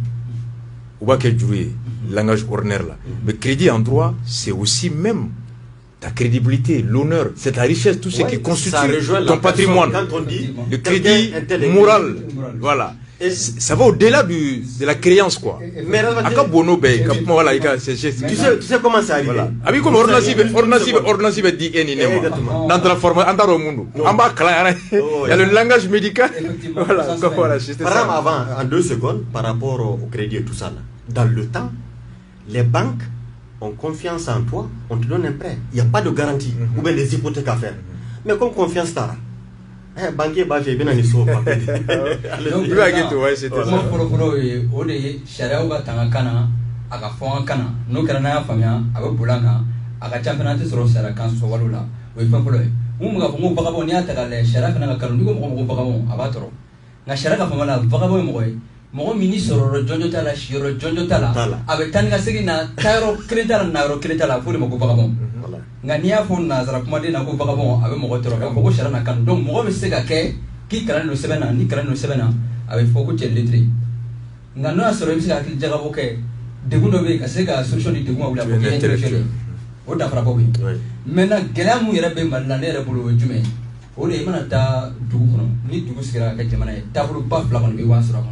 wa ke jouer langage ordinaire là. Mais crédit en droit c'est aussi même ta crédibilité, l'honneur, c'est la richesse, tout ce qui constitue ton patrimoine. Quand on dit le crédit moral, voilà. Et ça va au-delà de la créance, quoi. Mais tu sais comment c'est arrivé? Voilà. Avec comme ordonnance dit il y a le langage médical. Voilà. Avant, en 2 secondes, par rapport au crédit et tout ça, dans le temps, les banques ont confiance en toi, on te donne un prêt. Il n'y a pas de garantie, ou bien des hypothèques à faire. Mais comme confiance t'as, banquier, j'ai bien un histoire. Donc, c'était ça. Mon ministre Jonjo Tala Shiro Jonjo Tala avec Tanga Segina Tairo Cretala Naro Cretala pour le Moko Vagabond. Ngania Fon Nazara Kumade Nako Vagabond avec Mokotoro Moko Sharana Kan donc Moko Sega Ke qui crane le Sevena ni crane le Sevena avec Foko Letri. Ngano Soro Sega qui Jagaboke de Gunobe Kasega solution de Guma ou la intellectuelle. Ota Frabobi. Maintenant Gelamu Yerabe Malanere Bulu Jume. Ole Manata Duguno ni Dugusira Kajamana Tablu Buff Lakon Biwansra.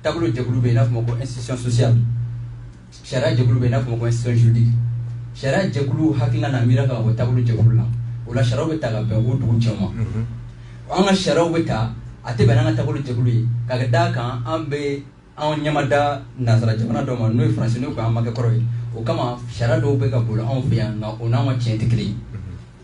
Tableau de Jabulube n'a pas institution sociale. Chara Jabulube n'a pas institution juridique. Chara Jabulu Hakina Namiraka au tableau de Jabula. Ou la Charobeta la Beau Chama. On a Charobeta, à Tebanana tableau de Jabuli, Kagadaka, Ambe, en Yamada, Nazara Jamana Doma, New France, New Kamakoroy, ou Kama, Charado Begabula, en Fian, ou Nama Chientikli.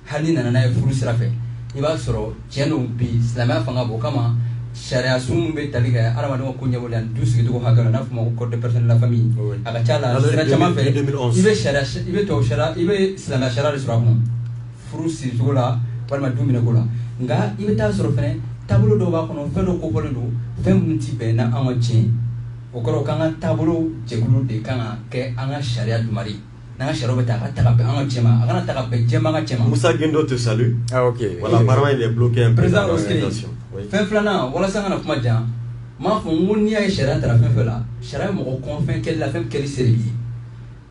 Halina Nana Furu Serafe. Il va sur Tiano Bi, Slama Fanga Bokama. charia sum be taliga ala ma ko nyabol yan du sigi to hakala na fuma ko de personne la famille aga chala sira chama fe ibe charia ibe to charia ibe islam charia le sura furu si tola walma du mina gola nga ibe ta soro fene tabolo do ba kono fe do ko pole do fe munti be na anwachi o koro kanga tabolo jegulu de kanga ke anga charia du mari na charia be ta ka be anwachi ma aga na ta ka be jema ga chema Moussa Gendo te salue. Ah ok. Voilà, apparemment il est bloqué un peu dans l'orientation. Fin flana wala sanga na kuma jan ma fo ngoni ay charia tra fin fela charia mo ko fin quelle la femme quelle série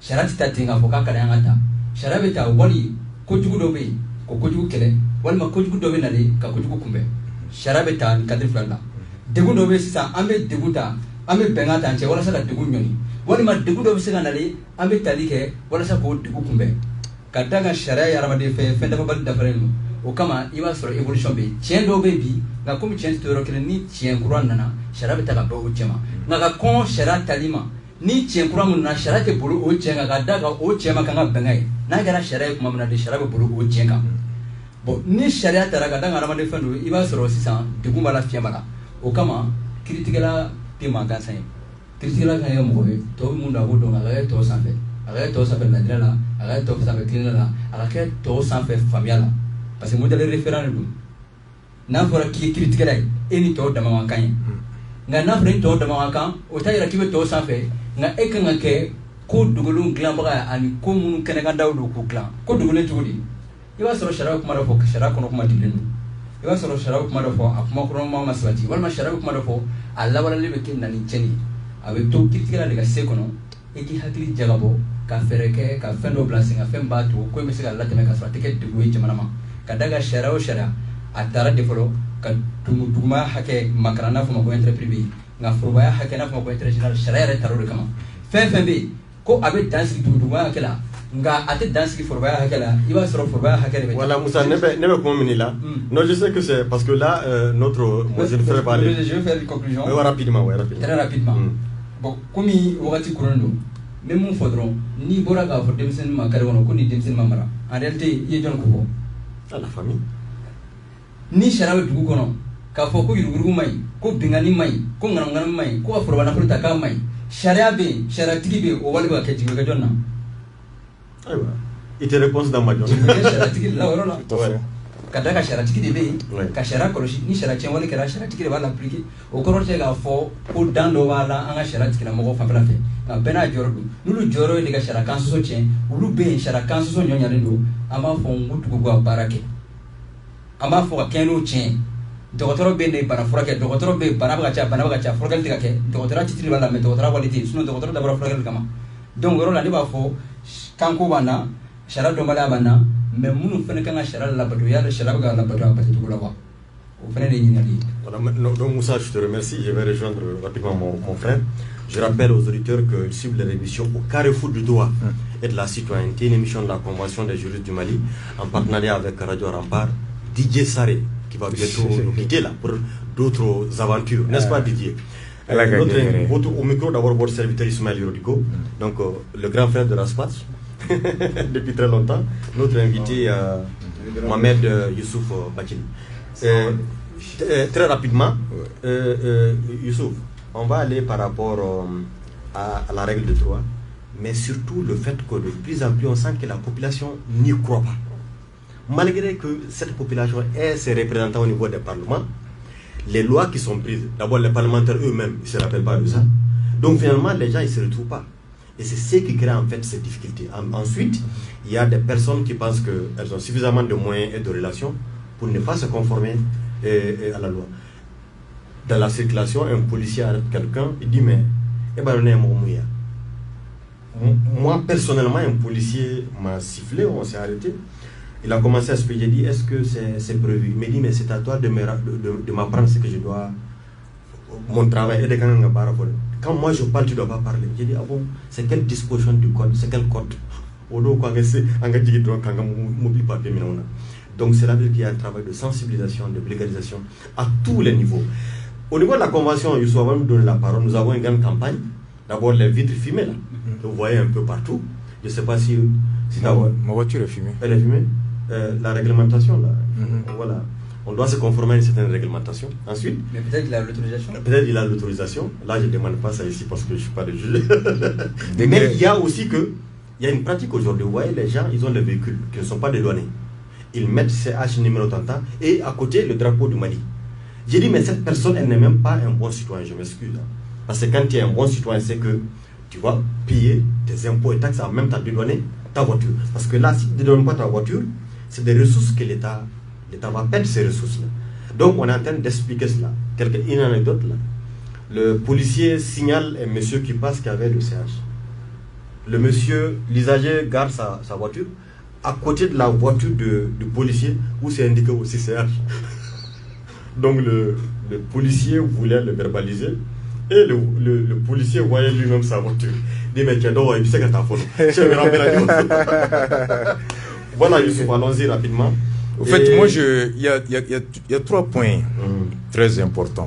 charia ta tinga fo ka kala ngata charia be ta wali ko jugu do be ko jugu kele wal ma ko jugu do be nale ka ko jugu kumbe charia be ta kadri flana degu do be sisa ambe deguta ambe bengata nche wala saka degu nyoni wal ma degu do be sika nale ambe talike wala saka ko degu kumbe kadaga charia ya ramade fe da bal da farenu o kama iba soro evolution be tien do be bi na comme tien to ro kele ni tien kuran nana charia be ta ka bo chema na ka kon charia talima ni tien kuran mun na charia te bulu o tien ga daga o chema kan ga bengai na gara charia kuma mun na de charia be bulu o tien ka bo ni charia tara ga daga ramade fendu iba soro sisan de kuma la fiema la o kama critique te maga sai critique la kan mo be to mun da go do ga to sanfe aga to sanfe la dila aga to sanfe clean la aga to sanfe familia parce que modèle référent dum na fora ki critique lay eni to dama wakan nga na fora to dama wakan o tayira kibe to safe nga ekanga ke ko dugulun glan baga ani ko mun kene ga dawdu ko glan ko dugulun tugudi iba soro shara kuma da fo shara kono kuma dilenu iba soro shara kuma da fo akuma kono ma masbati wal ma shara kuma da fo alla wala libe kin nani cheni avec to critique la de ga se kono eki hakili jagabo ka fereke ka fendo blancinga femba to ko mi se ga lateme ka sura tike dugu jamana ma kadaga charia o charia atara defolo ka duma hake makrana fuma ko entre privé nga furba hake na fuma ko entre général charia re taro kama fenbe ko abe dansi duma kala nga ate dansi furba hake la iba soro furba hake le voilà Moussa nebe ko mini là non je sais que c'est parce que là notre moi je vais parler je vais faire une conclusion rapidement très rapidement bon comme wakati kurondo même mon faudron ni bora ga fo demsen ma kare wono ko ni demsen ma mara en réalité ye jon ko à la famille ni charia dugu kono ka fo ko yurugu mai ko bingani mai ko ngana mai ko afro bana fruta ka mai charia be charia tigi be o wali ba ke jibe ga jonna aywa ite réponse dans ma jonne charia tigi la wala kada ka charia tigi de be ka charia ko ni charia chen wali ka charia tigi de wala appliquer o ko rote ga fo ko dando wala anga charia tigi na mo fa fala fe na bena jorodu nulu joro de ga charia kan so chen ulu be charia kan so nyonya ndo ama fo ngutu go barake amba fo ka kenu chen docteur be ne bana fura ke docteur be bana ba cha fura ke ke docteur titri bala me docteur quality suno docteur da fura ke kama donc ro la ni ba fo kanko bana charia do mala bana mais munu fene kan charia la bado ya charia ga la bado ba tu la ba o fene ni ni voilà donc Moussa je te remercie je vais rejoindre rapidement mon frère. Je rappelle aux auditeurs qu'ils suivent l'émission Au Carrefour du droit et de la citoyenneté, une émission de la Convention des juristes du Mali, en partenariat avec Radio Rempart, Didier Saré, qui va bientôt nous quitter là pour d'autres aventures, n'est-ce pas Didier? Au micro d'abord votre serviteur Ismaël Yorodigo, donc le grand frère de Raspat, depuis très longtemps, notre invité Mohamed Youssouf Bakili. Très rapidement, Youssouf, on va aller par rapport à la règle de droit, mais surtout le fait que de plus en plus on sent que la population n'y croit pas. Malgré que cette population ait ses représentants au niveau des parlements, les lois qui sont prises, d'abord les parlementaires eux-mêmes, ils ne se rappellent pas de ça. Donc finalement, les gens, ils ne se retrouvent pas. Et c'est ce qui crée en fait ces difficultés. Ensuite, il y a des personnes qui pensent qu'elles ont suffisamment de moyens et de relations pour ne pas se conformer à la loi. Dans la circulation, un policier arrête quelqu'un, il dit mais, moi personnellement, un policier m'a sifflé, on s'est arrêté. Il a commencé à se payer, j'ai dit est-ce que c'est prévu? Il m'a dit mais c'est à toi de m'apprendre ce que je dois, mon travail. Quand moi je parle, tu ne dois pas parler. J'ai dit ah bon, c'est quelle disposition du code? C'est quel code? Donc c'est là qu'il y a un travail de sensibilisation, de vulgarisation à tous les niveaux. Au niveau de la convention, Youssou, avant de nous donner la parole, nous avons une grande campagne. D'abord les vitres fumées là, vous voyez un peu partout. Je ne sais pas si ma voiture est fumée. Elle est fumée. La réglementation là, voilà. On doit se conformer à une certaine réglementation. Ensuite, mais peut-être qu'il a l'autorisation. Peut-être qu'il a l'autorisation. Là, je ne demande pas ça ici parce que je ne suis pas le juge. Mais il y a aussi il y a une pratique aujourd'hui. Vous voyez, les gens, ils ont des véhicules qui ne sont pas dédouanés. Ils mettent CH numéro tant et à côté le drapeau du Mali. J'ai dit, mais cette personne, elle n'est même pas un bon citoyen. Je m'excuse. Parce que quand tu es un bon citoyen, c'est que tu vas payer tes impôts et taxes en même temps dédouaner ta voiture. Parce que là, si tu ne dédouanes pas ta voiture, c'est des ressources que l'État va perdre ces ressources-là. Donc on est en train d'expliquer cela. Une anecdote là. Le policier signale un monsieur qui passe qui avait le CH. Le monsieur, l'usager garde sa voiture à côté de la voiture du policier où c'est indiqué aussi CH. Donc le policier voulait le verbaliser et le policier voyait lui-même sa voiture. Il dit mais tiens donc, il sait que t'as photo. Voilà Youssouf, allons-y rapidement. Au fait, moi, il y a 3 points très importants.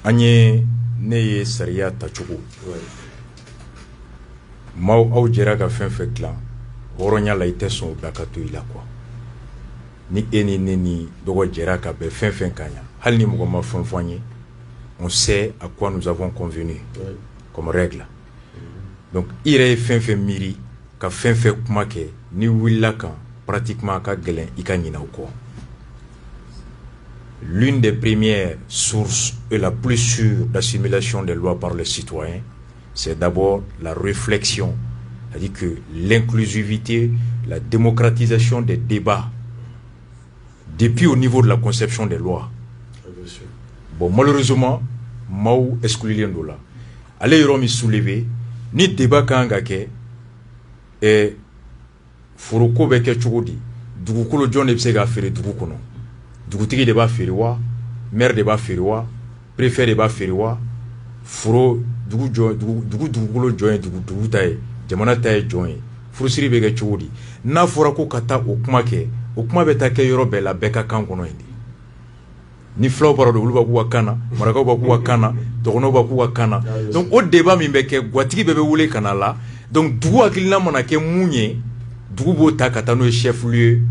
Agnès Neye Saria Tachogo. Mao Audjera ka fin fait là. Horonya la ite son bakato ila quoi. Ni eni neni dogo jera ka be fin kanya. Hal ni mo ma fanfanye. On sait à quoi nous avons convenu comme règle. Donc, il est fin miri ka fin kuma ke ni willa kan pratiquement ka gelen ikanyina uko. L'une des premières sources et la plus sûre d'assimilation des lois par les citoyens, c'est d'abord la réflexion, c'est-à-dire que l'inclusivité, la démocratisation des débats, depuis au niveau de la conception des lois. Bon, malheureusement, Mao exclusion là. Allez, Romi soulevé, ni débat kangake et Furuko beke chugodi, dugukolo John Ebsega fere dugukono. Dugutigi de ba feriwa, maire de ba feriwa, préfet de ba feriwa, furo dugukolo join dugu taye, jamana taye join. Furusiri beke chugodi. Na furako kata okuma beta ke yoro bela beka kankono indi. Ni flow parole uluba kuwa kana, maraka ba kuwa kana, tokono ba kuwa kana. Donc au débat mi beke gwatigi bebe wule kana la. Donc dugu akilina manake munye Dugubo Takatano est chef-lieu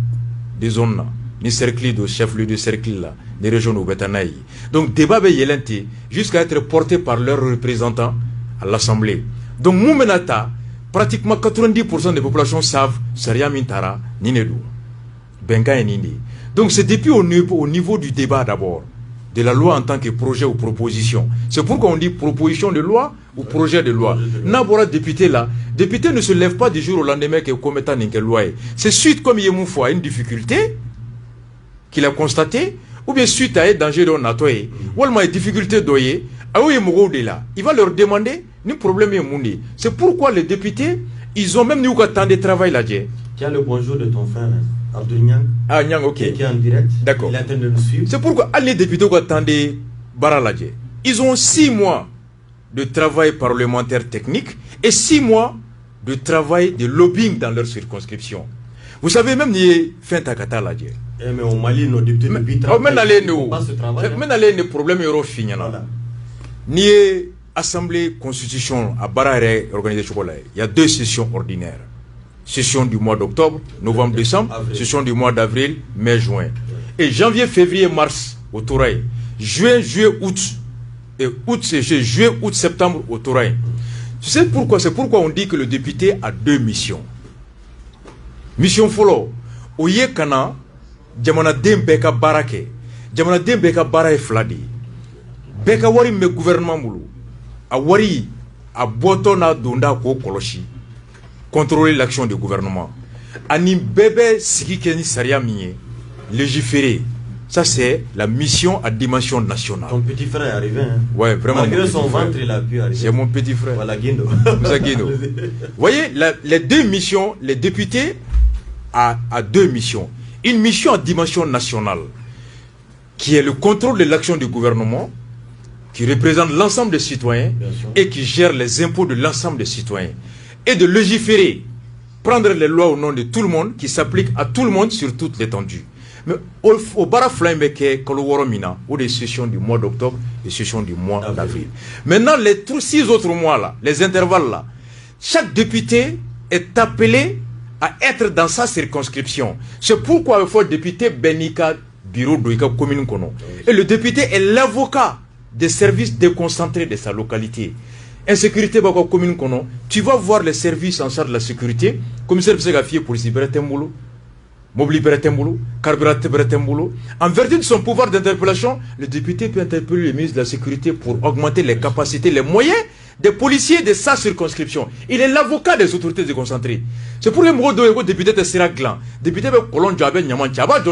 des zones, ni cercle de chef-lieu de cercle là, des régions où Betanaï. Donc débat yelenti jusqu'à être porté par leurs représentants à l'Assemblée. Donc Moumenata, pratiquement 90% des populations savent Saria Mintara, Ninedu, Benga et Nini. Donc c'est depuis au niveau du débat d'abord, de la loi en tant que projet ou proposition. C'est pourquoi on dit proposition de loi ou projet de loi. N'abora député là, député ne se lève pas du jour au lendemain que commettant une loi. C'est suite comme il y a une difficulté qu'il a constaté, ou bien suite à un danger de natoye, ou alors une difficulté d'oyer, il va leur demander ni problème est moundi. C'est pourquoi les députés, ils ont même eu temps de travail là. Tiens le bonjour de ton frère. Abdou Niang. Ah, Niang, ok. Qui est en direct. D'accord. Il est en train de nous suivre. C'est pourquoi les députés qui attendent Baraladje, ils ont 6 mois de travail parlementaire technique et 6 mois de travail de lobbying dans leur circonscription. Vous savez, même ni fin takata là. Mais au Mali, nos députés ne travaillent pas. Maintenant, les problèmes sont finis. Ni assemblée constitution à Barare organisée chocolat. Il y a 2 sessions ordinaires. Session du mois d'octobre, novembre, décembre, session du mois d'avril, mai, juin. Et janvier, février, mars au Touraï. Juin, juillet, août. Et août, c'est juillet, août, septembre au Touraï. Tu sais pourquoi? C'est pourquoi on dit que le député a 2 missions. Mission follow. Oye kana, jamana dem beka barake. Jamana dem beka bara fladi. Beka wari me gouvernement mulu. A wari, a boto na donda ko koloshi. Contrôler l'action du gouvernement. Ani bébé sigi keni saria miye, légiférer. Ça c'est la mission à dimension nationale. Ton petit frère est arrivé. Hein? Ouais, vraiment. Malgré son ventre, il a pu arriver. C'est mon petit frère. Voilà, Guindo. Vous voyez, les 2 missions, les députés a 2 missions. Une mission à dimension nationale, qui est le contrôle de l'action du gouvernement, qui représente l'ensemble des citoyens et qui gère les impôts de l'ensemble des citoyens. Et de légiférer, prendre les lois au nom de tout le monde, qui s'appliquent à tout le monde sur toute l'étendue. Mais au Baraflaimeke, Koloworomina, ou des sessions du mois d'octobre et sessions du mois d'avril. Maintenant, les 6 autres mois là, les intervalles là, chaque député est appelé à être dans sa circonscription. C'est pourquoi il faut député Benika bureau de la commune. Et le député est l'avocat des services déconcentrés de sa localité. Insécurité, commune, tu vas voir les services en charge de la sécurité, commissaire de police, mobile, carburant, en vertu de son pouvoir d'interpellation, le député peut interpeller le ministre de la Sécurité pour augmenter les capacités, les moyens des policiers de sa circonscription. Il est l'avocat des autorités déconcentrées. C'est pour le député de Siraglan, député de Colon Djabé Nyamantiaba,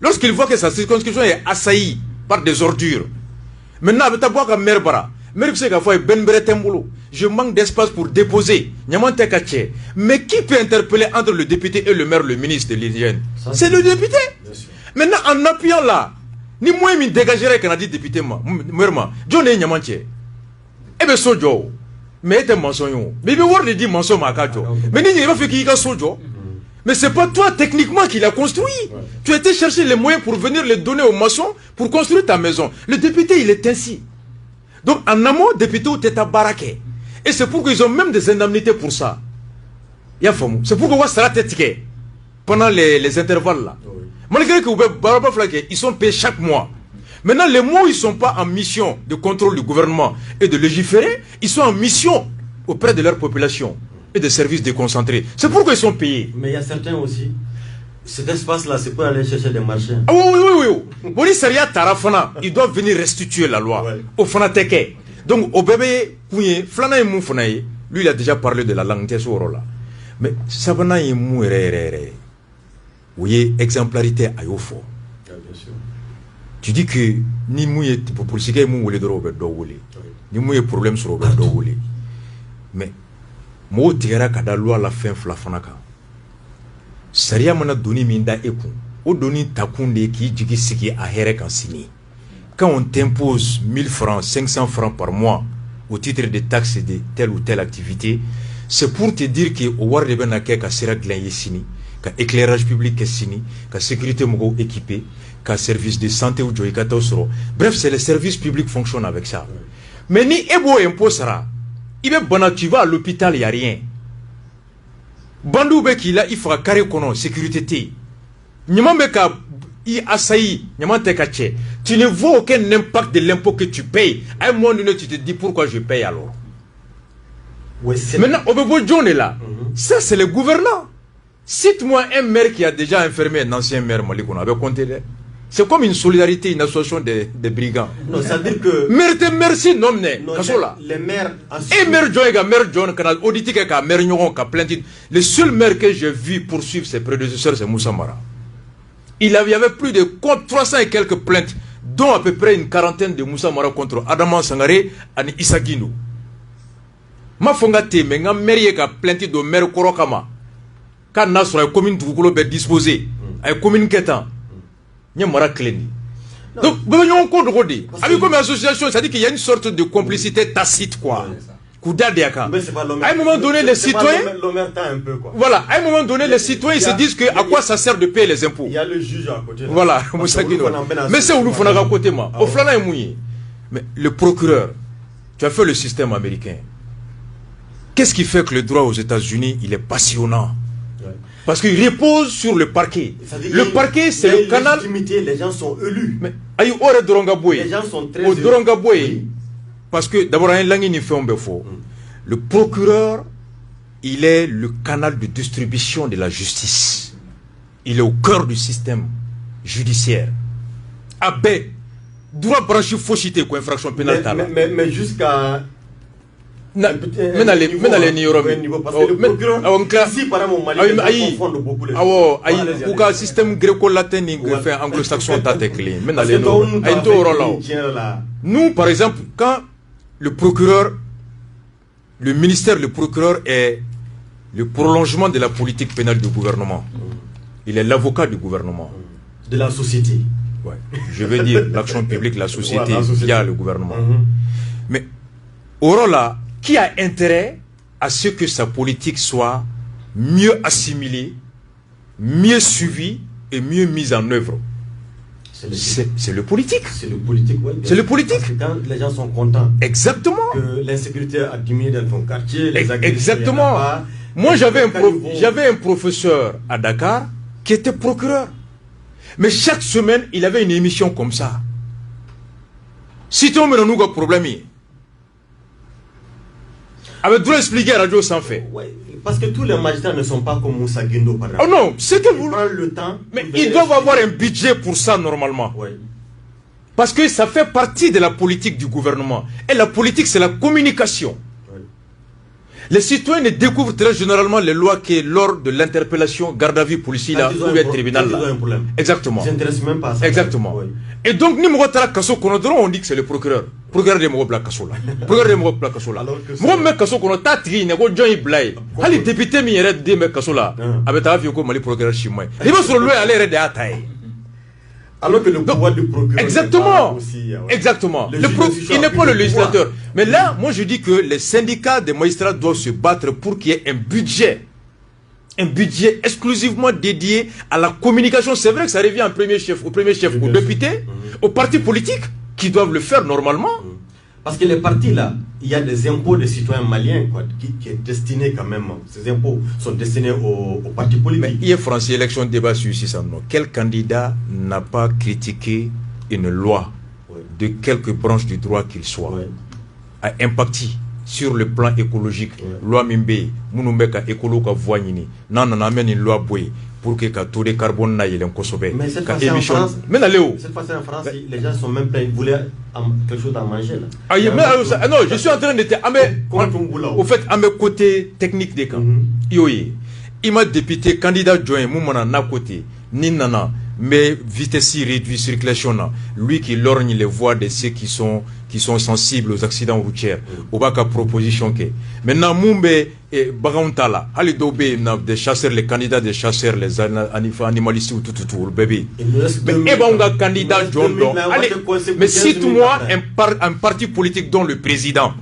lorsqu'il voit que sa circonscription est assaillie par des ordures, maintenant, avec ta boîte à Merbara, je manque d'espace pour déposer. Mais qui peut interpeller entre le député et le maire, le ministre de l'hygiène? C'est le député. Maintenant, en appuyant là, ni moi, je dégagerai qu'un député, John est Nyamantier. Eh bien, Sojo. Mais c'est un mensonge. Mais il veut dire mensonge, mais il va faire qu'il y a Sojo. Mais c'est pas toi techniquement qui l'a construit. Tu as été chercher les moyens pour venir les donner aux maçons pour construire ta maison. Le député, il est ainsi. Donc, en amont, député, tu es à baraquer. Et c'est pour qu'ils ont même des indemnités pour ça. C'est pour qu'on sera tête pendant les intervalles là. Malgré que ils sont payés chaque mois. Maintenant, les mois où ils ne sont pas en mission de contrôle du gouvernement et de légiférer, ils sont en mission auprès de leur population et des services déconcentrés. C'est pourquoi ils sont payés. Mais il y a certains aussi. Cet espace-là, c'est pour aller chercher des marchés. Ah oui. Boni Saria Tarafana, ils doivent venir restituer la loi. Au Fanateke. Donc, au bébé, Flana et Moufonaye, lui, il a déjà parlé de la langue de ce rôle-là. Mais Sabana et Mouéré, vous voyez, exemplarité à Yofo. Tu dis que ni mouye pour politiquer mouye de Robert Dowole, ni mouye problème sur Robert Dowole. Mais, moi, tigera kada loi la fin flafanaka. Saria mana doni minda eku o doni takunde ki jigi sigi a here kan sini. Quand on t'impose 1000 francs, 500 francs par mois au titre de taxes de telle ou telle activité, c'est pour te dire que au war de benake ka sera glan yesini, ka éclairage public sini, ka sécurité mogo équipé, ka service de santé ou joy katosro. Bref, c'est les services publics fonctionnent avec ça. Mais ni ebo imposera, il est bon tu vas à l'hôpital, il y a rien. Bandou beki là il faut carré kono sécurité té nyamambe ka i asayi nyamante ka tché tu ne vois aucun impact de l'impôt que tu payes à un moment donné tu te dis pourquoi je paye alors. Maintenant Obebo John est là. Ça c'est le gouvernant. Cite-moi un maire qui a déjà enfermé un ancien maire Malikono avec compté là. C'est comme une solidarité, une association des brigands. Non, ça veut dire que... Merci, non, les maires... Et maire John, audité que maire Nyoron, plainte. Le seul maire que j'ai vu poursuivre ses prédécesseurs, c'est Moussa Mara. Il y avait plus de 300 et quelques plaintes, dont à peu près une quarantaine de Moussa Mara contre Adama Sangare et Issa Guindo. Ma fongate, mais un maire qui a plainte de maire Korokama. Quand on a sur la commune de disposée, la commune Ketan. Donc, avec comme association, ça dit qu'il y a une sorte de complicité tacite, quoi. À un moment donné, les citoyens, voilà, à un moment donné, les citoyens se disent que à quoi ça sert de payer les impôts. Il y a le juge à côté. Voilà, mais c'est où nous faisons à côté, moi. Au flanc est mouillé. Mais le procureur, tu as fait le système américain. Qu'est-ce qui fait que le droit aux États-Unis, il est passionnant? Parce qu'il repose sur le parquet. Le parquet, c'est le canal. Les gens sont élus. Mais, les gens sont très élus. Parce que d'abord, le procureur, il est le canal de distribution de la justice. Il est au cœur du système judiciaire. Abbé, droit branché fauchité quoi infraction pénale. Mais jusqu'à... Parce que le procureur, ici par exemple au Mali, ils confondent beaucoup les choses. Système gréco-latin anglo-saxon nous par exemple quand le procureur, le ministère, le procureur est le prolongement de la politique pénale du gouvernement. Il est l'avocat du gouvernement. De la société. Ouais. Je veux dire l'action publique, la société via le gouvernement. Mais au rôle là, qui a intérêt à ce que sa politique soit mieux assimilée, mieux suivie et mieux mise en œuvre? C'est le politique. C'est le politique, oui. C'est le politique. Parce que quand les gens sont contents. Exactement. Que l'insécurité a diminué dans ton quartier. Les exactement. Moi, j'avais un professeur à Dakar qui était procureur. Mais chaque semaine, il avait une émission comme ça. Si tu as un problème, avec droit expliquer à la radio sans fait. Ouais, parce que tous les magistrats ne sont pas comme Moussa Guindo, par exemple. Oh non, c'est que vous... le temps. Mais ils doivent avoir un budget pour ça normalement. Ouais. Parce que ça fait partie de la politique du gouvernement. Et la politique, c'est la communication. Ouais. Les citoyens ne découvrent très généralement les lois que lors de l'interpellation, garde à vue policier là, ou bien tribunal là. Exactement. Ils ne s'intéressent même pas à ça. Exactement. Ouais. Et donc, ni moi kaso kono on dit que c'est le procureur. Procureur de Mogo kaso là. Procureur de Mogo kaso là. Moi me kaso kono ta tigi ne go join blay. Hali député mi yere de me kaso là. Abeta afi ko mali procureur chimay. Il va sur le aller de ataye. Alors que le pouvoir du procureur. Exactement. Aussi, ouais. Exactement. Il n'est pas le législateur. Mais là, moi je dis que les syndicats des magistrats doivent se battre pour qu'il y ait un budget. Un budget exclusivement dédié à la communication. C'est vrai que ça revient au premier chef, aux députés, aux partis politiques qui doivent le faire normalement. Parce que les partis là, il y a des impôts des citoyens maliens quoi, qui est destiné quand même. Ces impôts sont destinés aux partis politiques. Mais hier, France, élection débat sur ça. Quel candidat n'a pas critiqué une loi de quelque branche du droit qu'il soit a impacté sur le plan écologique? Loi Mimbe, Mounoumeka écolo ka voignini, nan amène une loi boy pour que le taux de carbone n'aille en Kosobe. Mais cette fois-ci en France, en France, les gens sont même pleins, ils voulaient quelque chose à manger là. Non, je suis en train de au fait, à mes côtés techniques des camps. Il m'a député candidat joint Moumana na côté, ni nana, mais vitesse réduite circulation là. Lui qui lorgne les voies de ceux qui sont sensibles aux accidents routiers. Au bas proposition que. Maintenant Moumbe et Bagantala, Ali Dobe des chasseurs, les candidats des chasseurs, les animalistes ou tout le bébé. Mais Ebanga candidat John Don. Mais cite-moi un parti politique dont le président,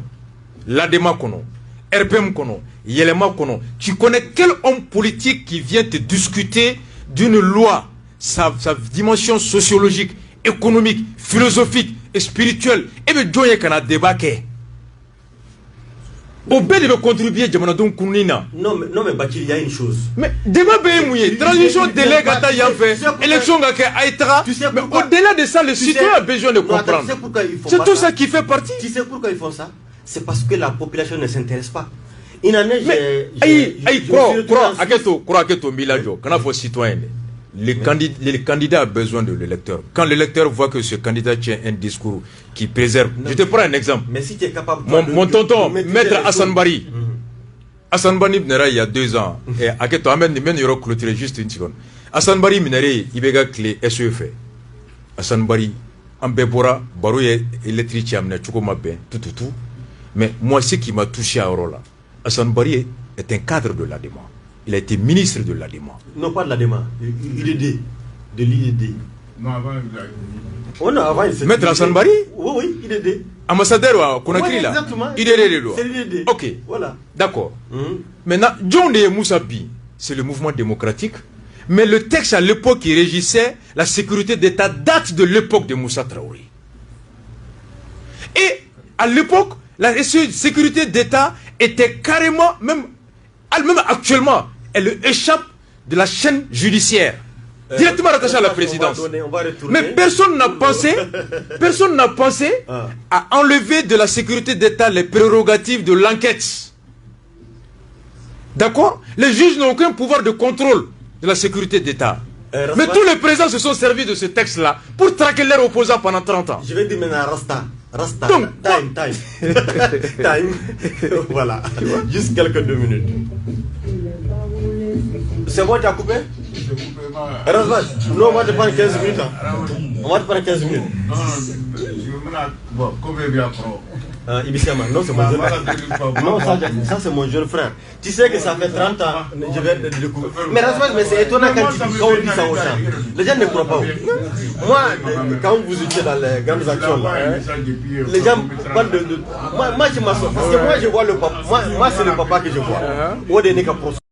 Ladema Kono, RPM Kono, Yelema Kono, tu connais quel homme politique qui vient te discuter d'une loi, sa dimension sociologique, économique, philosophique et spirituelle, et bien Joye Kana débarqué. Au B de contribuer, Jamanadon Kounina. Non, mais Bakil, il y a une chose. Mais débat mouillé, transition délègue à fait, élection à Aïtara. Mais au-delà de ça, le citoyen a besoin de comprendre. C'est tout ça qui fait partie. Tu sais pourquoi ils font ça? C'est parce que la population ne s'intéresse pas. Il en est. Mais, crois que Milajo, quand on faut citoyen. Le candidat a besoin de l'électeur. Quand l'électeur voit que ce candidat tient un discours qui préserve. Je te prends un exemple. Mais si tu es capable mon tonton, maître Hassan Bari. Hassan Bari il y a 2 ans. Et Aketo Ahmed il y clôturé juste une seconde. Hassan Bari minéré, il y a clé SEF. Hassan Bari, en Bébora, Barouye électrique amène tout comme tout. Mais moi, ce qui m'a touché à Orola, Hassan Bari est un cadre de l'ADEMA. Il a été ministre de l'ADEMA. Non, pas de l'ADEMA, IDD, de l'IDD. Non, avant, Maître Hassan Bari? Oui, IDD. Ambassadeur à Conakry là? Exactement. IDD. C'est l'IDD. Ok. Voilà. D'accord. Maintenant, John de Moussapi, c'est le mouvement démocratique. Mais le texte à l'époque qui régissait la sécurité d'État date de l'époque de Moussa Traoré. Et à l'époque, la sécurité d'État était carrément, même actuellement, elle échappe de la chaîne judiciaire, directement rattachée à la présidence. Mais personne n'a pensé à enlever de la sécurité d'État les prérogatives de l'enquête. D'accord? Les juges n'ont aucun pouvoir de contrôle de la sécurité d'État. Mais tous les présidents se sont servis de ce texte-là pour traquer leurs opposants pendant 30 ans. Je vais dire maintenant Rasta. Donc, time. Voilà. Juste quelques 2 minutes. C'est bon, tu as coupé? Non, on va te prendre 15 minutes. On va te prendre 15 minutes. Ibissama, non, c'est mon jeune frère. Non, ça c'est mon jeune frère. Tu sais que ça fait 30 ans, je vais te découvrir. Mais c'est étonnant quand on dit ça aux gens. Les gens ne croient pas. Moi, quand vous étiez dans les grandes actions, les gens parlent de. Moi, je m'assois. Parce que moi, je vois le papa. Moi, c'est le papa que je vois.